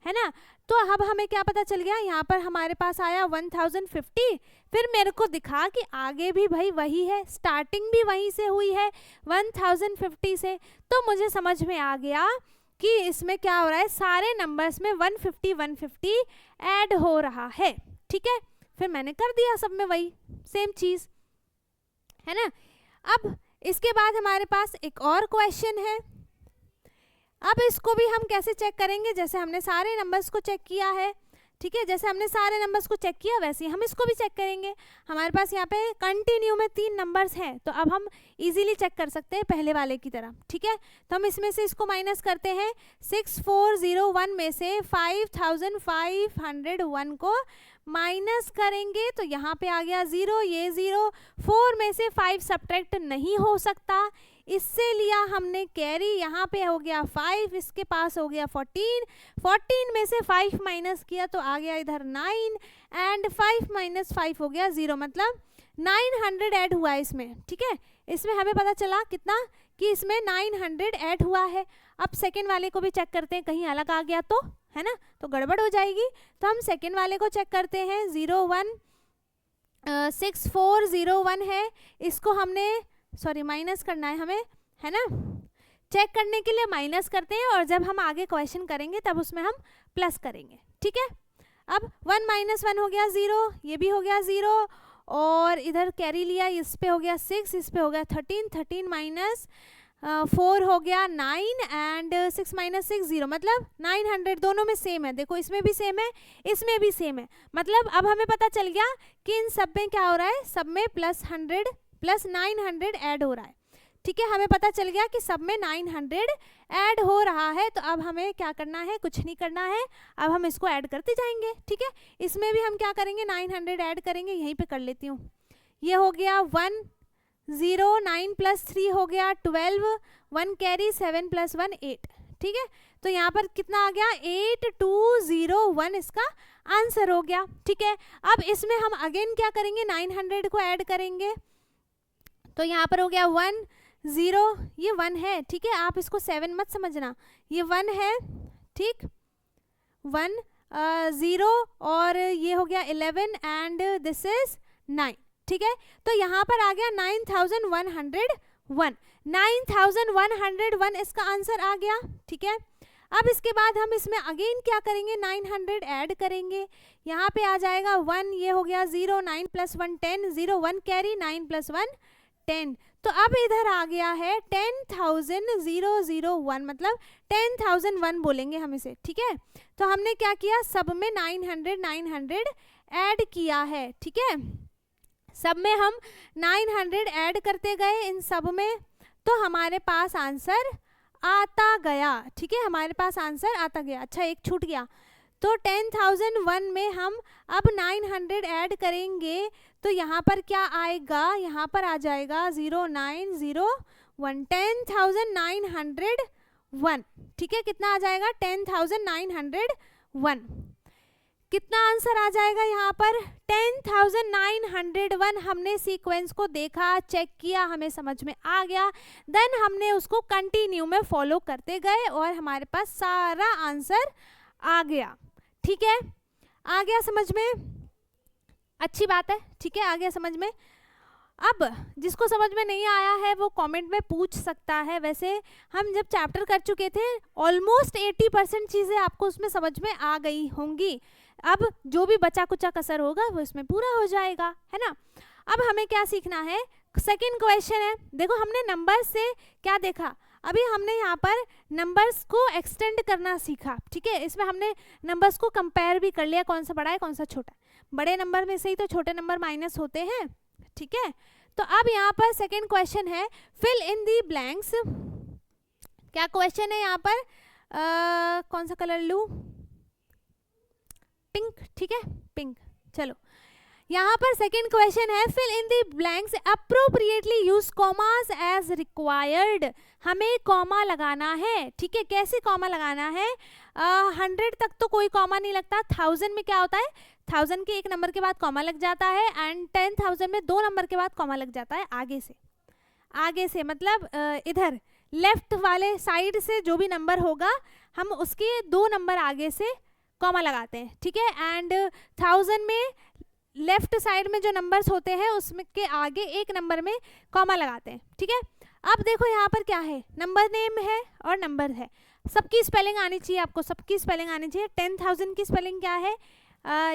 है ना। तो अब हमें क्या पता चल गया, यहाँ पर हमारे पास आया 1050, फिर मेरे को दिखा कि आगे भी भाई वही है, स्टार्टिंग भी वहीं से हुई है 1050 से। तो मुझे समझ में आ गया कि इसमें क्या हो रहा है, सारे नंबर्स में 150 ऐड हो रहा है। ठीक है, फिर मैंने कर दिया सब में वही सेम चीज़, है ना। अब इसके बाद हमारे पास एक और क्वेश्चन है। अब इसको भी हम कैसे चेक करेंगे, जैसे हमने सारे नंबर्स को चेक किया है, ठीक है, जैसे हमने सारे नंबर्स को चेक किया वैसे ही हम इसको भी चेक करेंगे। हमारे पास यहाँ पे कंटिन्यू में 3 नंबर्स हैं, तो अब हम इजीली चेक कर सकते हैं पहले वाले की तरह। ठीक है, तो हम इसमें से इसको माइनस करते हैं। 6401 में से 5501 को माइनस करेंगे तो यहाँ पे आ गया 0, ये 0। 4 में से 5 सब्ट्रैक्ट नहीं हो सकता, इससे लिया हमने कैरी, यहाँ पे हो गया 5, इसके पास हो गया 14। 14 में से 5 माइनस किया तो आ गया इधर 9 एंड 5 माइनस 5 हो गया 0, मतलब 900 ऐड हुआ है इसमें। ठीक है, इसमें हमें पता चला कितना कि इसमें 900 ऐड हुआ है। अब सेकेंड वाले को भी चेक करते हैं, कहीं अलग आ गया तो, है ना, तो गड़बड़ हो जाएगी। तो हम सेकेंड वाले को चेक करते हैं। 6401 है, इसको हमने माइनस करना है हमें, है ना। चेक करने के लिए माइनस करते हैं और जब हम आगे क्वेश्चन करेंगे तब उसमें हम प्लस करेंगे। ठीक है, अब 1 माइनस 1 हो गया 0, ये भी हो गया 0 और इधर कैरी लिया, इस पे हो गया 6, इस पे हो गया 13। 13 माइनस 4 हो गया 9 एंड 6 माइनस 6 0, मतलब 900 दोनों में सेम है। देखो इसमें भी सेम है, इसमें भी सेम है, मतलब अब हमें पता चल गया कि इन सब में क्या हो रहा है, सब में प्लस 900 ऐड हो रहा है। ठीक है, हमें पता चल गया कि सब में 900 ऐड हो रहा है। तो अब हमें क्या करना है, कुछ नहीं करना है, अब हम इसको ऐड करते जाएंगे। ठीक है, इसमें भी हम क्या करेंगे, 900 ऐड करेंगे। यहीं पे कर लेती हूँ, ये हो गया 1 0, 9 प्लस 3 हो गया 12, 1 कैरी, 7 प्लस 1 8। ठीक है, तो यहाँ पर कितना आ गया, 8201 इसका आंसर हो गया। ठीक है, अब इसमें हम अगेन क्या करेंगे, 900 को ऐड करेंगे। तो यहाँ पर हो गया 1 0, ये 1 है। ठीक है, आप इसको 7 मत समझना, ये 1 है। ठीक, 1 0 और ये हो गया 11 एंड दिस इज 9। ठीक है, तो यहाँ पर आ गया 9101। 9101 इसका आंसर आ गया। ठीक है, अब इसके बाद हम इसमें अगेन क्या करेंगे, 900 ऐड करेंगे। यहाँ पे आ जाएगा 1, ये हो गया 0, 9 प्लस 1 10, 0 1 कैरी, 9 प्लस 1 10। तो अब इधर आ गया है 10,001, मतलब 10,001 बोलेंगे हम इसे। ठीक है, तो हमने क्या किया, सब में 900 ऐड किया है। ठीक है, सब में हम 900 ऐड करते गए इन सब में, तो हमारे पास आंसर आता गया। ठीक है, हमारे पास आंसर आता गया। अच्छा, एक छूट गया, तो 10,001 में हम अब 900 ऐड करेंगे तो यहाँ पर क्या आएगा, यहाँ पर आ जाएगा 0901, 10,901। ठीक है, कितना आ जाएगा, 10,901। कितना आंसर आ जाएगा यहाँ पर, 10,901। हमने सीक्वेंस को देखा, चेक किया, हमें समझ में आ गया, देन हमने उसको कंटिन्यू में फॉलो करते गए और हमारे पास सारा आंसर आ गया। ठीक है, आ गया समझ में, अच्छी बात है। ठीक है, आ गया समझ में। अब जिसको समझ में नहीं आया है वो कमेंट में पूछ सकता है। वैसे हम जब चैप्टर कर चुके थे ऑलमोस्ट 80% चीज़ें आपको उसमें समझ में आ गई होंगी। अब जो भी बचा कुचा कसर होगा वो इसमें पूरा हो जाएगा, है ना। अब हमें क्या सीखना है, सेकंड क्वेश्चन है। देखो हमने नंबर से क्या देखा, अभी हमने यहाँ पर नंबर्स को एक्सटेंड करना सीखा। ठीक है, इसमें हमने नंबर्स को कंपेयर भी कर लिया, कौन सा बड़ा है कौन सा छोटा है। बड़े नंबर में से ही तो छोटे नंबर माइनस होते हैं। ठीक है, तो अब यहाँ पर सेकंड क्वेश्चन है, फिल इन दी ब्लैंक्स। क्या क्वेश्चन है यहाँ पर, कौन सा कलर लूँ, पिंक। ठीक है, पिंक। चलो यहाँ पर सेकंड क्वेश्चन है, fill in the blanks appropriately use commas as required. हमें कॉमा लगाना है। ठीक है, कैसे कॉमा लगाना है, 100 तक तो कोई कॉमा नहीं लगता। 1000 में क्या होता है, 1000 के एक नंबर के बाद कॉमा लग जाता है एंड 10,000 में 2 नंबर के बाद कॉमा लग जाता है आगे से मतलब इधर लेफ्ट वाले साइड से जो भी नंबर होगा हम उसके 2 नंबर आगे से कॉमा लगाते हैं। ठीक है, एंड 1000 में लेफ्ट साइड में जो नंबर्स होते हैं उसमें के आगे एक नंबर में कॉमा लगाते हैं। ठीक है, अब देखो यहाँ पर क्या है, नंबर नेम है और नंबर है। सबकी स्पेलिंग आनी चाहिए आपको, सबकी स्पेलिंग आनी चाहिए। 10,000 की स्पेलिंग क्या है,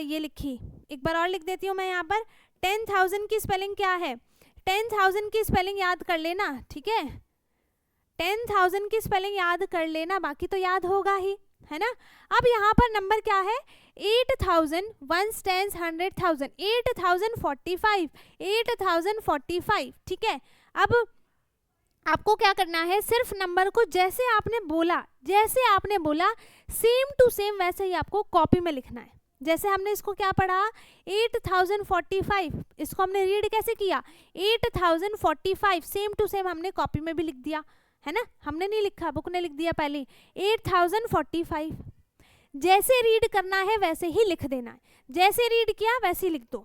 ये लिखी, एक बार और लिख देती हूँ मैं यहाँ पर। 10,000 की स्पेलिंग क्या है, 10,000 की स्पेलिंग याद कर लेना। ठीक है, 10,000 की स्पेलिंग याद कर लेना, बाकी तो याद होगा ही, है ना। अब यहाँ पर नंबर क्या है, 8000 1 10 100,000 8045 8045, ठीक है। अब आपको क्या करना है, सिर्फ नंबर को जैसे आपने बोला सेम टू सेम वैसे ही आपको कॉपी में लिखना है। जैसे हमने इसको क्या पढ़ा 8045, इसको हमने रीड कैसे किया 8045, सेम टू सेम हमने कॉपी में भी लिख दिया है ना, हमने नहीं लिखा, बुक ने लिख दिया पहले 8045। जैसे रीड करना है वैसे ही लिख देना है, जैसे रीड किया वैसे ही लिख दो,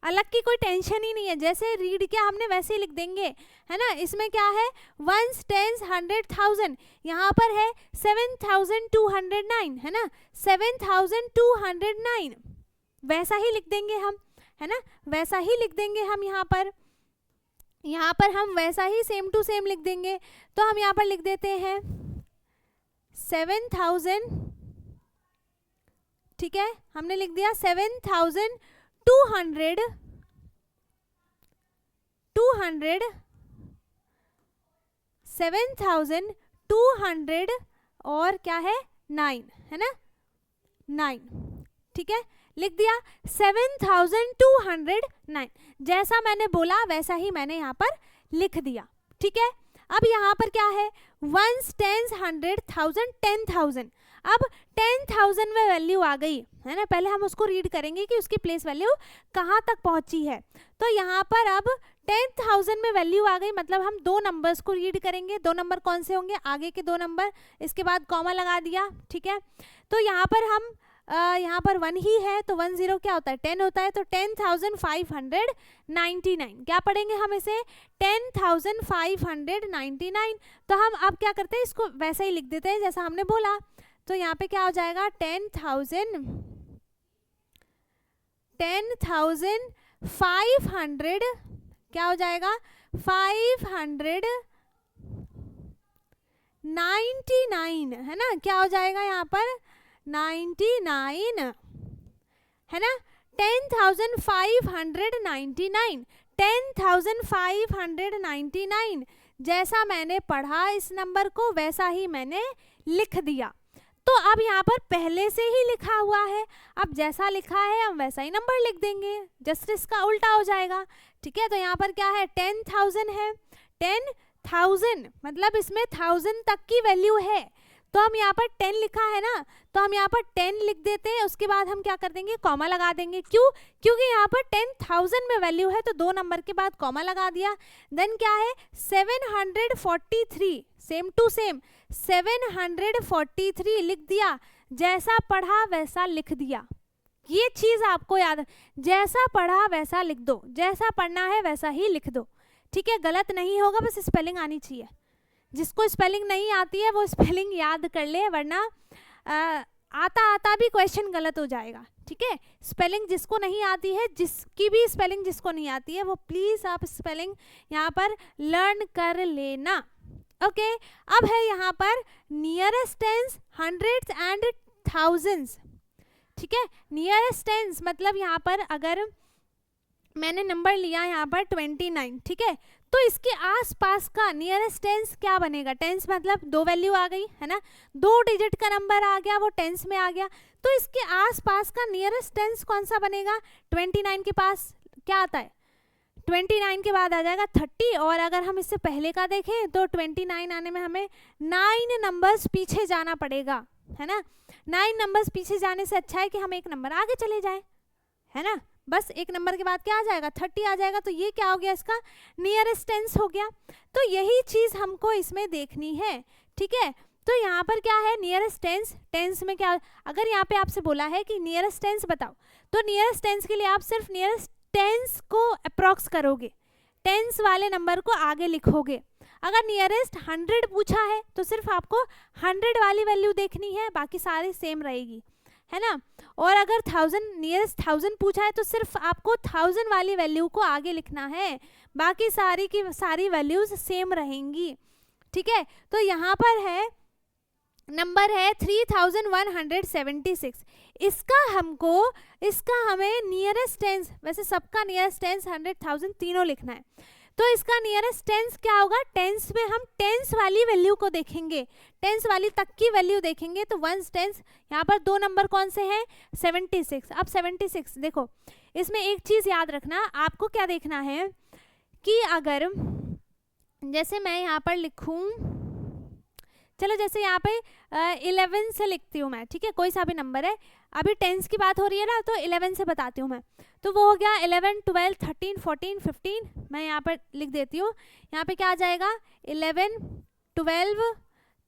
अलग की कोई टेंशन ही नहीं है, जैसे रीड किया हमने वैसे ही लिख देंगे, है ना। इसमें क्या है 1 10 100,000, यहाँ पर है 7209, है ना, 7209, वैसा ही लिख देंगे हम, है ना, वैसा ही लिख देंगे हम यहाँ पर हम वैसा ही सेम टू सेम लिख देंगे। तो हम यहाँ पर लिख देते हैं 7000, ठीक है, हमने लिख दिया 7200 7200 और क्या है 9, है ना 9, ठीक है, लिख दिया 7209। जैसा मैंने बोला वैसा ही मैंने यहाँ पर लिख दिया, ठीक है। अब यहाँ पर क्या है 1 10 100,000 10,000, अब 10,000 में वैल्यू आ गई है ना, पहले हम उसको रीड करेंगे कि उसकी प्लेस वैल्यू कहाँ तक पहुंची है। तो यहाँ पर अब 10,000 में वैल्यू आ गई, मतलब हम दो नंबर्स को रीड करेंगे। दो नंबर कौन से होंगे, आगे के दो नंबर, इसके बाद कॉमा लगा दिया, ठीक है। तो यहाँ पर हम यहाँ पर 1 ही है, तो 1 0 क्या होता है 10 होता है, तो 10,599 क्या पढ़ेंगे हम इसे 10,599। तो हम अब क्या करते हैं, इसको वैसा ही लिख देते हैं जैसा हमने बोला। तो यहाँ पे क्या हो जाएगा 10,500 क्या हो जाएगा 599, है ना, क्या हो जाएगा यहाँ पर 99, है ना, 10,599 10,599, जैसा मैंने पढ़ा इस नंबर को वैसा ही मैंने लिख दिया। तो अब यहाँ पर पहले से ही लिखा हुआ है, अब जैसा लिखा है हम वैसा ही नंबर लिख देंगे, जस्ट इसका उल्टा हो जाएगा, ठीक है। तो यहाँ पर क्या है 10,000 है, 10,000 मतलब इसमें 1000 तक की वैल्यू है, तो हम यहाँ पर 10 लिखा है ना, तो हम यहाँ पर 10 लिख देते हैं, उसके बाद हम क्या कर देंगे कॉमा लगा देंगे। क्यों, क्योंकि यहाँ पर 10,000 में वैल्यू है, तो दो नंबर के बाद कॉमा लगा दिया। देन क्या है 743, सेम टू सेम 743 लिख दिया, जैसा पढ़ा वैसा लिख दिया। ये चीज आपको याद, जैसा पढ़ा वैसा लिख दो, जैसा पढ़ना है वैसा ही लिख दो, ठीक है, गलत नहीं होगा, बस स्पेलिंग आनी चाहिए। जिसको स्पेलिंग नहीं आती है वो स्पेलिंग याद कर ले, वरना आता आता भी क्वेश्चन गलत हो जाएगा, ठीक है। स्पेलिंग जिसको नहीं आती है, जिसकी भी स्पेलिंग जिसको नहीं आती है, वो प्लीज आप स्पेलिंग यहाँ पर लर्न कर लेना, ओके। अब है यहाँ पर nearest tense hundreds and thousands, ठीक है। नियरेस्ट टेंस मतलब यहाँ पर अगर मैंने नंबर लिया यहाँ पर 29, ठीक है, तो इसके आसपास का नियरेस्ट टेंस क्या बनेगा, टेंस मतलब दो वैल्यू आ गई है ना, 2 डिजिट का नंबर आ गया, वो टेंस में आ गया, तो इसके आसपास का नियरेस्ट टेंस कौन सा बनेगा 29 के पास क्या आता है 29 के बाद आ जाएगा 30, और अगर हम इससे पहले का देखें तो 29 आने में हमें 9 नंबर्स पीछे जाना पड़ेगा, है ना। 9 नंबर्स पीछे जाने से अच्छा है कि हम एक नंबर आगे चले जाएं, है ना, बस एक नंबर के बाद क्या आ जाएगा 30 आ जाएगा, तो ये क्या हो गया इसका नियरेस्ट टेंस हो गया। तो यही चीज हमको इसमें देखनी है, ठीक है। तो यहाँ पर क्या है नियरेस्ट टेंस, टेंस में क्या, अगर यहाँ पे आपसे बोला है कि नियरेस्ट टेंस बताओ, तो नियरेस्ट टेंस के लिए आप सिर्फ नियरेस्ट टेंस को अप्रॉक्स करोगे, टेंस वाले नंबर को आगे लिखोगे। अगर नियरेस्ट 100 पूछा है तो सिर्फ आपको 100 वाली वैल्यू देखनी है, बाकी सारी सेम रहेगी, है ना। और अगर 1000 नियरेस्ट 1000 पूछा है तो सिर्फ आपको 1000 वाली वैल्यू को आगे लिखना है, बाकी सारी की सारी वैल्यूज सेम रहेंगी, ठीक है। तो यहाँ पर है नंबर है 3176, इसका हमें नियरेस्ट टेंस, वैसे सबका नियरेस्ट टेंस 100,000 तीनों लिखना है, तो इसका नियरेस्ट टेंस क्या होगा, टेंस में हम टेंस वाली वैल्यू को देखेंगे, टेंस वाली तक की वैल्यू देखेंगे। तो वंस टेंस, यहाँ पर दो नंबर कौन से हैं, 76। अब 76 देखो, इसमें एक चीज याद रखना, आपको क्या देखना है कि अगर जैसे मैं यहाँ पर लिखूं, चलो जैसे यहाँ पे 11 से लिखती हूँ मैं, ठीक है, कोई सा भी नंबर है, अभी टेंस की बात हो रही है ना, तो 11 से बताती हूँ मैं। तो वो हो गया 11, 12, 13, 14, 15, मैं यहाँ पर लिख देती हूँ। यहाँ पे क्या आ जाएगा, 11, 12,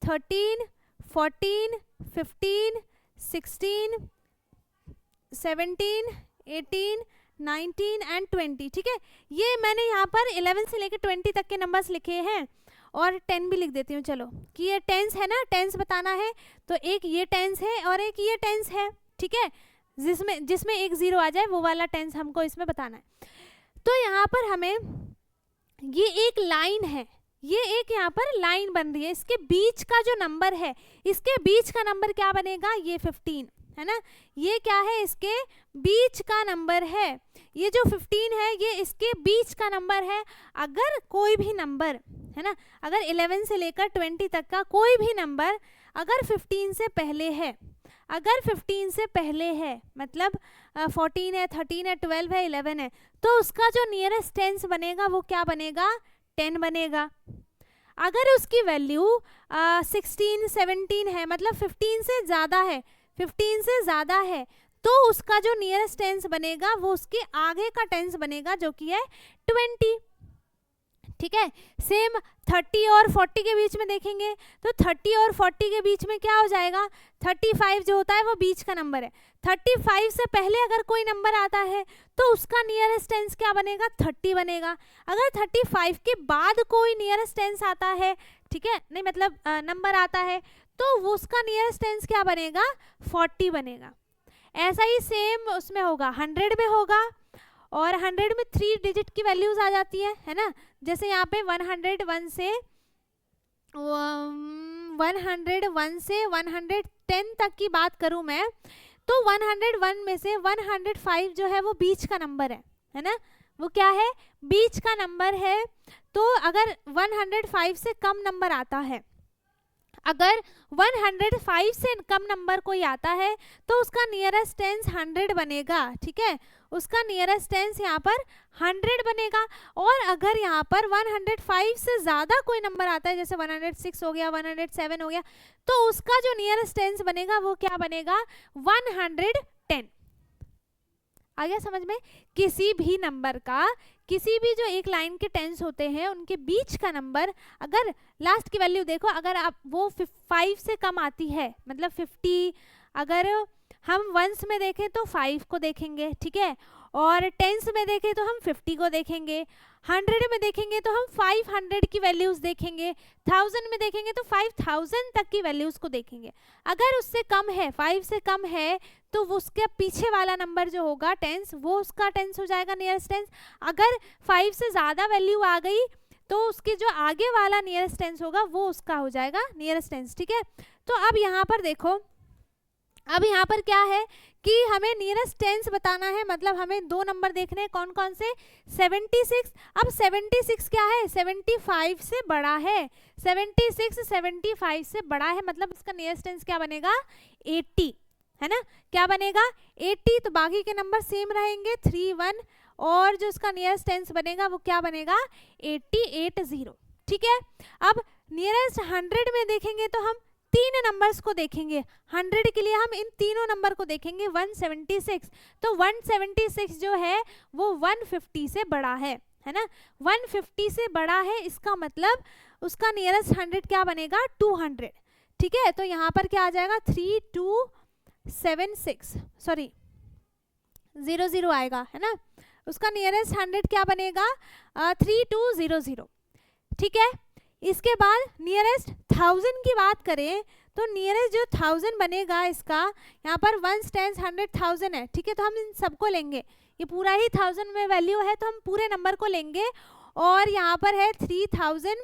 13, 14, 15, 16, 17, 18, 19 एंड 20, ठीक है। ये मैंने यहाँ पर 11 से लेकर 20 तक के नंबर्स लिखे हैं, और 10 भी लिख देती हूँ, चलो, कि ये टेंस है ना, टेंस बताना है, तो एक ये टेंस है और एक ये टेंस है, ठीक है, जिसमें एक 0 आ जाए वो वाला टेंस हमको इसमें बताना है। तो यहाँ पर हमें ये एक लाइन है, ये एक यहाँ पर लाइन बन रही है, इसके बीच का जो नंबर है, इसके बीच का नंबर क्या बनेगा, ये 15 है ना, ये क्या है, इसके बीच का नंबर है, ये जो 15 है ये इसके बीच का नंबर है। अगर कोई भी नंबर है ना, अगर 11 से लेकर 20 तक का कोई भी नंबर अगर 15 से पहले है, अगर 15 से पहले है, मतलब 14 है, 13 है, 12 है, 11 है, तो उसका जो नियरेस्ट टेंस बनेगा वो क्या बनेगा, 10 बनेगा। अगर उसकी वैल्यू 16, 17 है, मतलब 15 से ज़्यादा है, 15 से ज़्यादा है, तो उसका जो नियरेस्ट टेंस बनेगा वो उसके आगे का टेंस बनेगा, जो कि है 20, ठीक है। सेम 30 और 40 के बीच में देखेंगे, तो 30 और 40 के बीच में क्या हो जाएगा, 35 जो होता है वो बीच का नंबर है। 35 से पहले अगर कोई नंबर आता है तो उसका नियरेस्ट टेंस क्या बनेगा, 30 बनेगा। अगर 35 के बाद कोई नियरेस्ट टेंस आता है, ठीक है, नहीं मतलब नंबर आता है, तो वो उसका नियरेस्ट टेंस क्या बनेगा, 40 बनेगा। ऐसा ही सेम उसमें होगा, 100 में होगा, और 100 में 3 डिजिट की वैल्यूज आ जाती है ना, जैसे यहाँ पे 101 से 110 तक की बात करूं मैं, तो 101 में से 105 जो है वो बीच का नंबर है ना, वो क्या है, बीच का नंबर है। तो अगर 105 से कम नंबर आता है, अगर 105 से कम नंबर कोई आता है तो उसका नियरेस्ट टेंस 100 बनेगा, ठीक है, उसका नियरेस्ट टेंस यहाँ पर 100 बनेगा। और अगर यहाँ पर 105 से ज़्यादा कोई नंबर आता है, जैसे 106 हो गया, 107 हो गया, तो उसका जो नियरेस्ट टेंस बनेगा वो क्या बनेगा, 110। आ गया समझ में, किसी भी नंबर का, किसी भी जो एक लाइन के टेंस होते हैं उनके बीच का नंबर, अगर लास्ट की वैल्यू देखो, अगर आप वो 5 से कम आती है, मतलब 50, अगर हम वंस में देखें तो 5 को देखेंगे, ठीक है, और टेंस में देखें तो हम 50 को देखेंगे, 100 में देखेंगे तो हम 500 की वैल्यूज देखेंगे, 1000 में देखेंगे तो 5000 तक की वैल्यूज को देखेंगे। अगर उससे कम है, 5 से कम है, तो वो उसके पीछे वाला नंबर जो होगा टेंस, वो उसका टेंस हो जाएगा नियरेस्ट टेंस। अगर 5 से ज़्यादा वैल्यू आ गई तो उसके जो आगे वाला नियरेस्ट टेंस होगा वो उसका हो जाएगा नियरेस्ट टेंस, ठीक है। तो अब यहाँ पर देखो, अब यहाँ पर क्या है कि हमें नियरेस्ट टेंस बताना है, मतलब हमें दो नंबर देखने हैं, कौन कौन से, 76। अब 76 क्या है, 75 से बड़ा है, 76 75 से बड़ा है, मतलब इसका नियरेस्ट टेंस क्या बनेगा, 80, है ना, क्या बनेगा 80। तो बाकी के नंबर सेम रहेंगे, 3, 1, और जो इसका नियरेस्ट टेंस बनेगा वो क्या बनेगा, 80, ठीक है। अब नियरेस्ट 100 में देखेंगे तो हम तीन नंबर्स को देखेंगे, 100 के लिए हम इन तीनों नंबर को देखेंगे, 176। तो 176 जो है वो 150 से बड़ा है ना, 150 से बड़ा है, इसका मतलब उसका नियरेस्ट 100 क्या बनेगा, 200, ठीक है। तो यहाँ पर क्या आ जाएगा, 3276, सॉरी 00 आएगा, है ना, उसका नियरेस्ट 100 क्या बनेगा, 3200, ठीक है। इसके बाद नियरेस्ट 1000 की बात करें तो नियरेस्ट जो 1000 बनेगा, इसका यहाँ पर 1 10 100 1000 है, ठीक है, तो हम इन सबको लेंगे, ये पूरा ही 1000 में वैल्यू है तो हम पूरे नंबर को लेंगे, और यहाँ पर है 3000,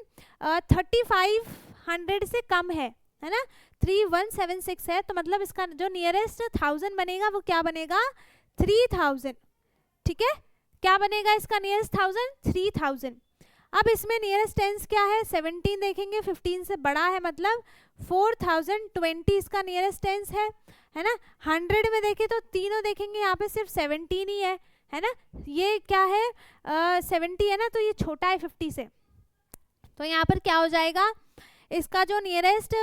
3500 से कम है ना, 3176 है, तो मतलब इसका जो नियरेस्ट 1000 बनेगा वो क्या बनेगा, 3000, ठीक है, क्या बनेगा इसका नियरेस्ट 1000, 3000। अब इसमें नियरेस्ट टेंस क्या है, 17 देखेंगे, 15 से बड़ा है, मतलब 4020 इसका नियरेस्ट टेंस है ना। 100 में देखें तो तीनों देखेंगे, यहाँ पे सिर्फ 17 ही है ना। ये क्या है 70 है ना, तो ये छोटा है 50 से, तो यहाँ पर क्या हो जाएगा, इसका जो नियरेस्ट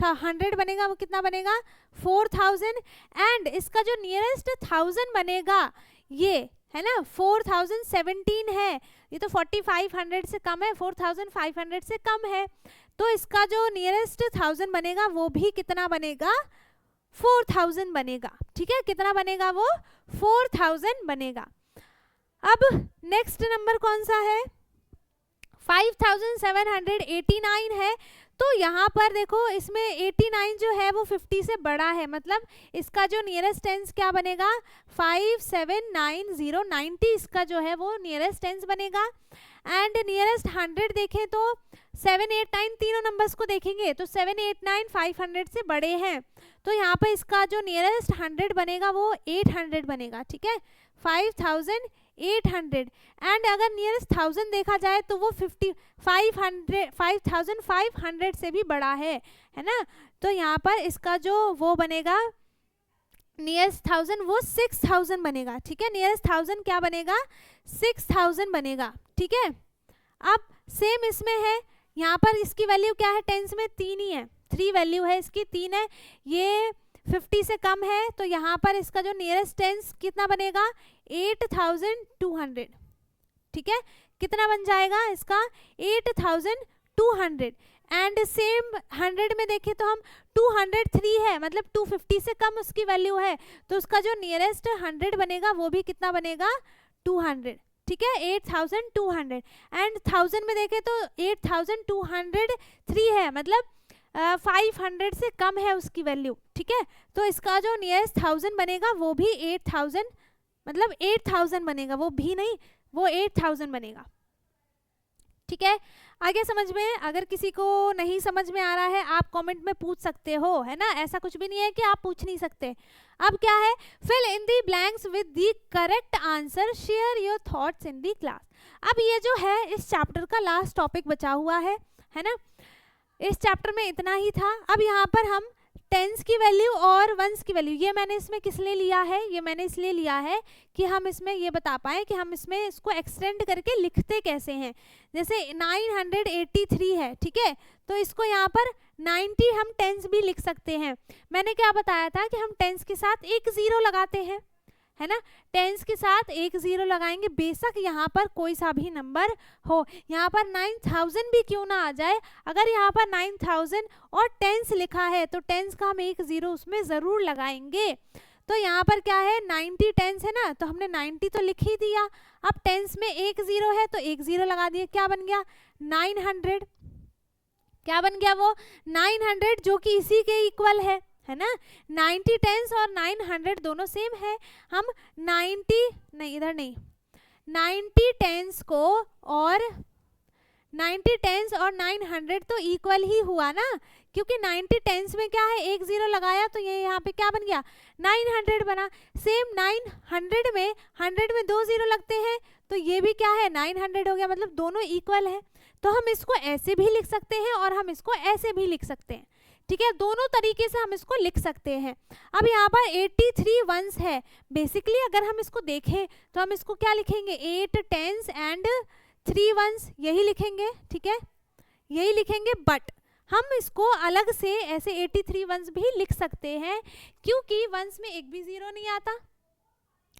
100 बनेगा वो कितना बनेगा 4000, एंड इसका जो नियरेस्ट 1000 बनेगा ये है ना 4017 है, ये तो 4500 से कम है, 4500 से कम है, तो इसका जो नियरेस्ट 1000 बनेगा वो भी कितना बनेगा 4000 बनेगा। ठीक है, कितना बनेगा वो 4000 बनेगा। अब नेक्स्ट नंबर कौन सा है 5789 है, तो यहाँ पर देखो इसमें 89 जो है वो 50 से बड़ा है, मतलब इसका जो नियरेस्ट टेंस क्या बनेगा 5790 इसका जो है वो नियरेस्ट टेंस बनेगा। एंड नियरेस्ट 100 देखें तो 789 तीनों नंबर्स को देखेंगे तो 789 500 से बड़े हैं, तो यहाँ पर इसका जो नियरेस्ट 100 बनेगा वो 800 बनेगा। ठीक है, 5800, एंड अगर नियरेस्ट 1000 देखा जाए तो वो 5500 से भी बड़ा है ना, तो यहाँ पर इसका जो वो बनेगा नियरेस्ट 1000 वो 6000 बनेगा। ठीक है, नियरेस्ट 1000 क्या बनेगा 6000 बनेगा। ठीक है, अब सेम इसमें है, यहाँ पर इसकी वैल्यू क्या है टेंस में 3 ही है, 3 वैल्यू है इसकी, 3 है, ये 50 से कम है, तो यहाँ पर इसका जो नियरेस्ट टेंस कितना बनेगा 8200। ठीक है, कितना बन जाएगा इसका 8200, एंड सेम 100 में देखें तो हम 203 है, मतलब 250 से कम उसकी वैल्यू है, तो उसका जो नियरेस्ट 100 बनेगा वो भी कितना बनेगा 200। ठीक है, 8200, एंड 1000 में देखें तो 8203 है, मतलब 500 से कम है उसकी वैल्यू। ठीक है, तो इसका जो नियरेस्ट 1000 बनेगा वो भी 8000, मतलब 8000 बनेगा, वो भी नहीं, वो 8000 बनेगा। ठीक है, आगे समझ में, अगर किसी को नहीं समझ में आ रहा है आप कमेंट में पूछ सकते हो, है ना, ऐसा कुछ भी नहीं है कि आप पूछ नहीं सकते। अब क्या है, fill in the blanks with the correct answer, share your thoughts in the class. अब ये जो है इस चैप्टर का लास्ट टॉपिक बचा हुआ है ना, इस चैप्टर में इतना ही था। अब यहाँ पर हम टेंस की वैल्यू और वंस की वैल्यू, ये मैंने इसमें किस लिए लिया है, ये मैंने इसलिए लिया है कि हम इसमें ये बता पाएँ कि हम इसमें इसको एक्सटेंड करके लिखते कैसे हैं। जैसे 983 है, ठीक है, तो इसको यहाँ पर 90 हम टेंस भी लिख सकते हैं। मैंने क्या बताया था कि हम टेंस के साथ एक ज़ीरो लगाते हैं, है ना, टेंस के साथ एक ज़ीरो लगाएंगे, बेशक यहाँ पर कोई सा भी नंबर हो, यहाँ पर 9000 भी क्यों ना आ जाए, अगर यहाँ पर 9000 और टेंस लिखा है तो टेंस का हम एक ज़ीरो उसमें ज़रूर लगाएंगे। तो यहाँ पर क्या है 90 टेंस है ना, तो हमने 90 तो लिख ही दिया, अब टेंस में एक ज़ीरो है तो एक ज़ीरो लगा दिए, क्या बन गया 900, क्या बन गया वो 900, जो कि इसी के इक्वल है ना। 90 टेंस और 900 दोनों सेम है, हम 90 नहीं, इधर नहीं, 90 टेंस को और 90 टेंस और 900 तो इक्वल ही हुआ ना, क्योंकि 90 टेंस में क्या है एक ज़ीरो लगाया तो ये यहाँ पे क्या बन गया 900 बना। सेम 900 में 100 में 2 ज़ीरो लगते हैं तो ये भी क्या है 900 हो गया, मतलब दोनों इक्वल है। तो हम इसको ऐसे भी लिख सकते हैं और हम इसको ऐसे भी लिख सकते हैं। ठीक है, दोनों तरीके से हम इसको लिख सकते हैं। अब यहाँ पर 83 वंस है, बेसिकली अगर हम इसको देखें तो हम इसको क्या लिखेंगे 8 टेंस एंड 3 वंस, यही लिखेंगे। ठीक है, यही लिखेंगे, बट हम इसको अलग से ऐसे 83 वंस भी लिख सकते हैं, क्योंकि वंस में एक भी ज़ीरो नहीं आता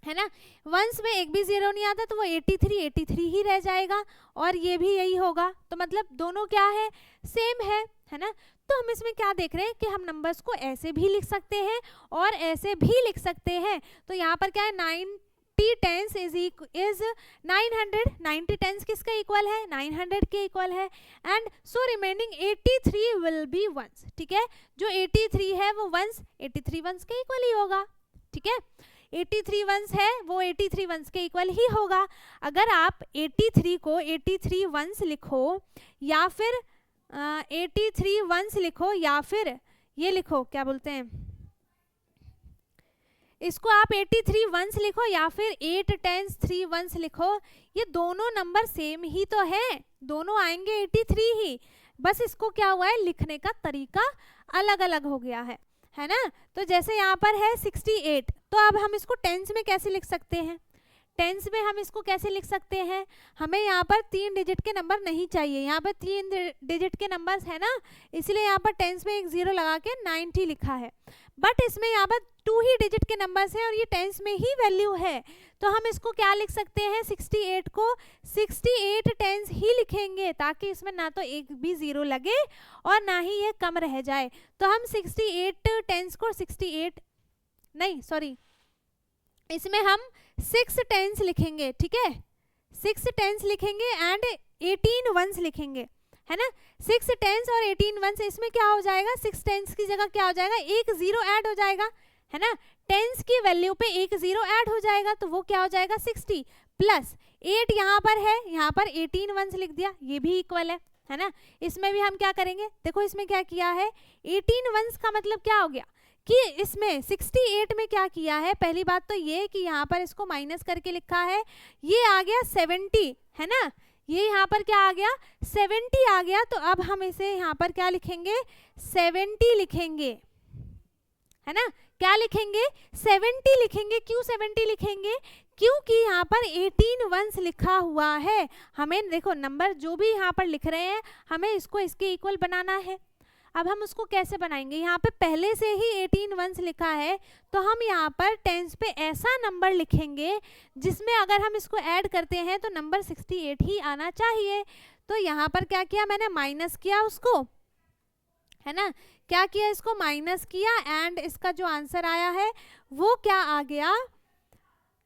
है ना, वंस में एक भी ज़ीरो नहीं आता तो वो 83 ही रह जाएगा और ये भी यही होगा, तो मतलब दोनों क्या है सेम है ना। तो हम इसमें क्या देख रहे हैं कि हम नंबर्स को ऐसे भी लिख सकते हैं और ऐसे भी लिख सकते हैं। तो यहाँ पर क्या है 90 टेंस इज 900, 90 टेंस किसका इक्वल है 900 के इक्वल है, and so remaining 83 will be ones. ठीक है, जो 83 है वो वंस 83 वंस के इक्वल ही होगा। ठीक है, 83 वंस है वो 83 वंस के इक्वल ही होगा। अगर आप 83 को 83 वंस लिखो या फिर 83 वंस लिखो या फिर ये लिखो क्या बोलते हैं इसको आप 83 वंस लिखो या फिर 8 10s 3 वंस लिखो, ये दोनों नंबर सेम ही तो है, दोनों आएंगे 83 ही, बस इसको क्या हुआ है लिखने का तरीका अलग अलग हो गया है ना। तो जैसे यहाँ पर है 68, तो अब हम इसको टेंस में कैसे लिख सकते हैं, टेंस में हम इसको कैसे लिख सकते हैं, हमें यहाँ पर 3 डिजिट के नंबर नहीं चाहिए, यहाँ पर 3 डिजिट के नंबर्स है ना, इसलिए यहाँ पर टेंस में एक 0 लगा के 90 लिखा है। बट इसमें यहाँ पर 2 ही डिजिट के नंबर्स हैं और ये टेंस में ही वैल्यू है, तो हम इसको क्या लिख सकते हैं, 68 को 68 टेंस ही लिखेंगे, ताकि इसमें ना तो एक भी 0 लगे और ना ही ये कम रह जाए। तो हम 68 टेंस को 68 नहीं सॉरी इसमें हम 6 टेंस लिखेंगे, ठीक है, 6 टेंस लिखेंगे एंड 18 वंस लिखेंगे, है ना। 6 टेंस और 18 वंस, इसमें क्या हो जाएगा, 6 टेंस की जगह क्या हो जाएगा, एक 0 ऐड हो जाएगा, है ना, टेंस की वैल्यू पे एक 0 ऐड हो जाएगा, तो वो क्या हो जाएगा 60 प्लस 8 यहाँ पर है, यहाँ पर 18 वंस लिख दिया, ये भी इक्वल है ना। इसमें भी हम क्या करेंगे, देखो इसमें क्या किया है, 18 वंस का मतलब क्या हो गया कि इसमें 68 में क्या किया है, पहली बात तो ये कि यहाँ पर इसको माइनस करके लिखा है, ये आ गया 70, है ना, ये यहाँ पर क्या आ गया 70 आ गया, तो अब हम इसे यहाँ पर क्या लिखेंगे 70 लिखेंगे, है ना, क्या लिखेंगे 70 लिखेंगे। क्यों 70 लिखेंगे, क्योंकि यहाँ पर 18 वंस लिखा हुआ है, हमें देखो नंबर जो भी यहाँ पर लिख रहे हैं हमें इसको इसके इक्वल बनाना है। अब हम उसको कैसे बनाएंगे, यहाँ पे पहले से ही 18 वंस लिखा है, तो हम यहाँ पर टेंस पे ऐसा नंबर लिखेंगे जिसमें अगर हम इसको ऐड करते हैं तो नंबर 68 ही आना चाहिए। तो यहाँ पर क्या किया मैंने, माइनस किया उसको, है ना, क्या किया इसको माइनस किया एंड इसका जो आंसर आया है वो क्या आ गया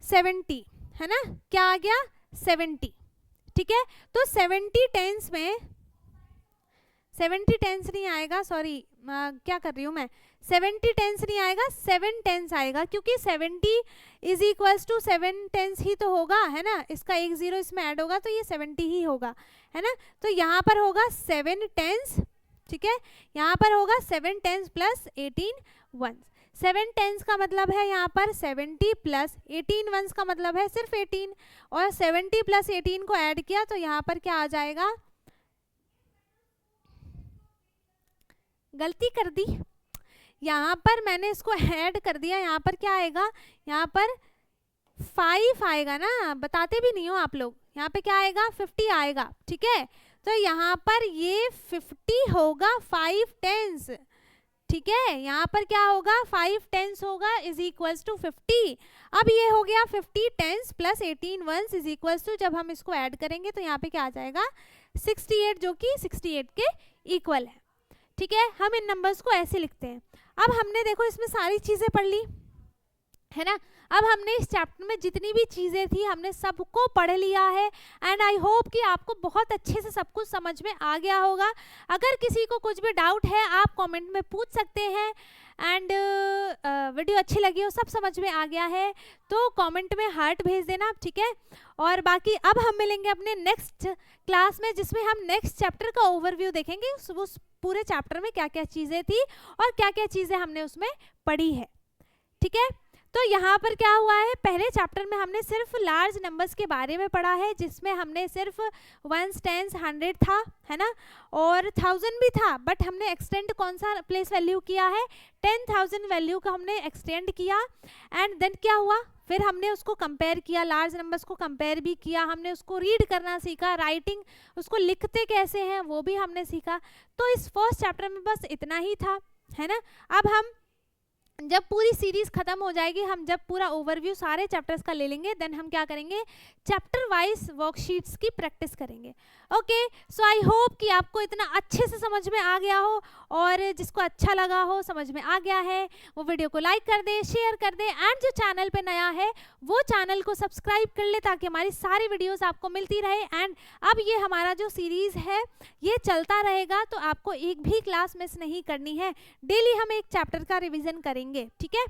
70, है ना, क्या आ गया 70, ठीक है। तो 70 टेंस में 70 टेंस नहीं आएगा, सॉरी क्या कर रही हूँ मैं, 70 टेंस नहीं आएगा, 7 टेंस आएगा, क्योंकि 70 इज इक्वल्स टू 7 टेंस ही तो होगा, है ना, इसका एक 0 इसमें ऐड होगा तो ये 70 ही होगा, है ना। तो यहाँ पर होगा 7 टेंस, ठीक है, यहाँ पर होगा 7 टेंस प्लस 18 वंस। 7 टेंस का मतलब है यहाँ पर 70 प्लस 18 वंस का मतलब है सिर्फ 18, और 70 प्लस 18 को ऐड किया तो यहाँ पर क्या आ जाएगा, गलती कर दी, यहाँ पर मैंने इसको ऐड कर दिया, यहाँ पर क्या आएगा, यहाँ पर 5 आएगा ना, बताते भी नहीं हो आप लोग, यहाँ पे क्या आएगा 50 आएगा, ठीक है। तो यहाँ पर ये 50 होगा 5 टेंस, ठीक है, यहाँ पर क्या होगा 5 टेंस होगा इज इक्वल्स टू 50। अब ये हो गया 50 tens plus 18 ones is equals to, जब हम इसको ऐड करेंगे तो यहाँ पे क्या आ जाएगा 68, जो कि 68 के इक्वल है, ठीक है। हम इन नंबर्स को ऐसे लिखते हैं। अब हमने देखो इसमें सारी चीजें पढ़ ली, है ना, अब हमने इस चैप्टर में जितनी भी चीजें थी हमने सबको पढ़ लिया है, एंड आई होप कि आपको बहुत अच्छे से सब कुछ समझ में आ गया होगा। अगर किसी को कुछ भी डाउट है आप कमेंट में पूछ सकते हैं, एंड वीडियो अच्छी लगी हो, सब समझ में आ गया है तो कमेंट में हार्ट भेज देना, ठीक है। और बाकी अब हम मिलेंगे अपने नेक्स्ट क्लास में, जिसमें हम नेक्स्ट चैप्टर का ओवरव्यू देखेंगे, उस पूरे चैप्टर में क्या क्या चीजें थी और क्या क्या चीजें हमने उसमें पढ़ी है, ठीक है। तो यहाँ पर क्या हुआ है, पहले चैप्टर में हमने सिर्फ लार्ज नंबर्स के बारे में पढ़ा है, जिसमें हमने सिर्फ 1 10 100 था, है ना, और 1000 भी था, बट हमने एक्सटेंड कौन सा प्लेस वैल्यू किया है, 10,000 वैल्यू का हमने एक्सटेंड किया। एंड देन क्या हुआ, फिर हमने उसको कंपेयर किया, लार्ज नंबर्स को कंपेयर भी किया, हमने उसको रीड करना सीखा, राइटिंग उसको लिखते कैसे हैं वो भी हमने सीखा। तो इस फर्स्ट चैप्टर में बस इतना ही था, है ना। अब हम जब पूरी सीरीज खत्म हो जाएगी, हम जब पूरा ओवरव्यू सारे चैप्टर्स का ले लेंगे, देन हम क्या करेंगे, चैप्टर वाइज वर्कशीट्स की प्रैक्टिस करेंगे। ओके, सो आई होप कि आपको इतना अच्छे से समझ में आ गया हो, और जिसको अच्छा लगा हो, समझ में आ गया है, वो वीडियो को लाइक कर दे, शेयर कर दे, एंड जो चैनल पे नया है वो चैनल को सब्सक्राइब कर ले, ताकि हमारी सारी वीडियोस आपको मिलती रहे। एंड अब ये हमारा जो सीरीज है ये चलता रहेगा, तो आपको एक भी क्लास मिस नहीं करनी है, डेली हम एक चैप्टर का रिविजन करेंगे, ठीक है।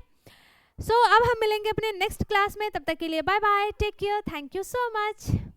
सो अब हम मिलेंगे अपने नेक्स्ट क्लास में, तब तक के लिए bye bye, take care, thank you so much.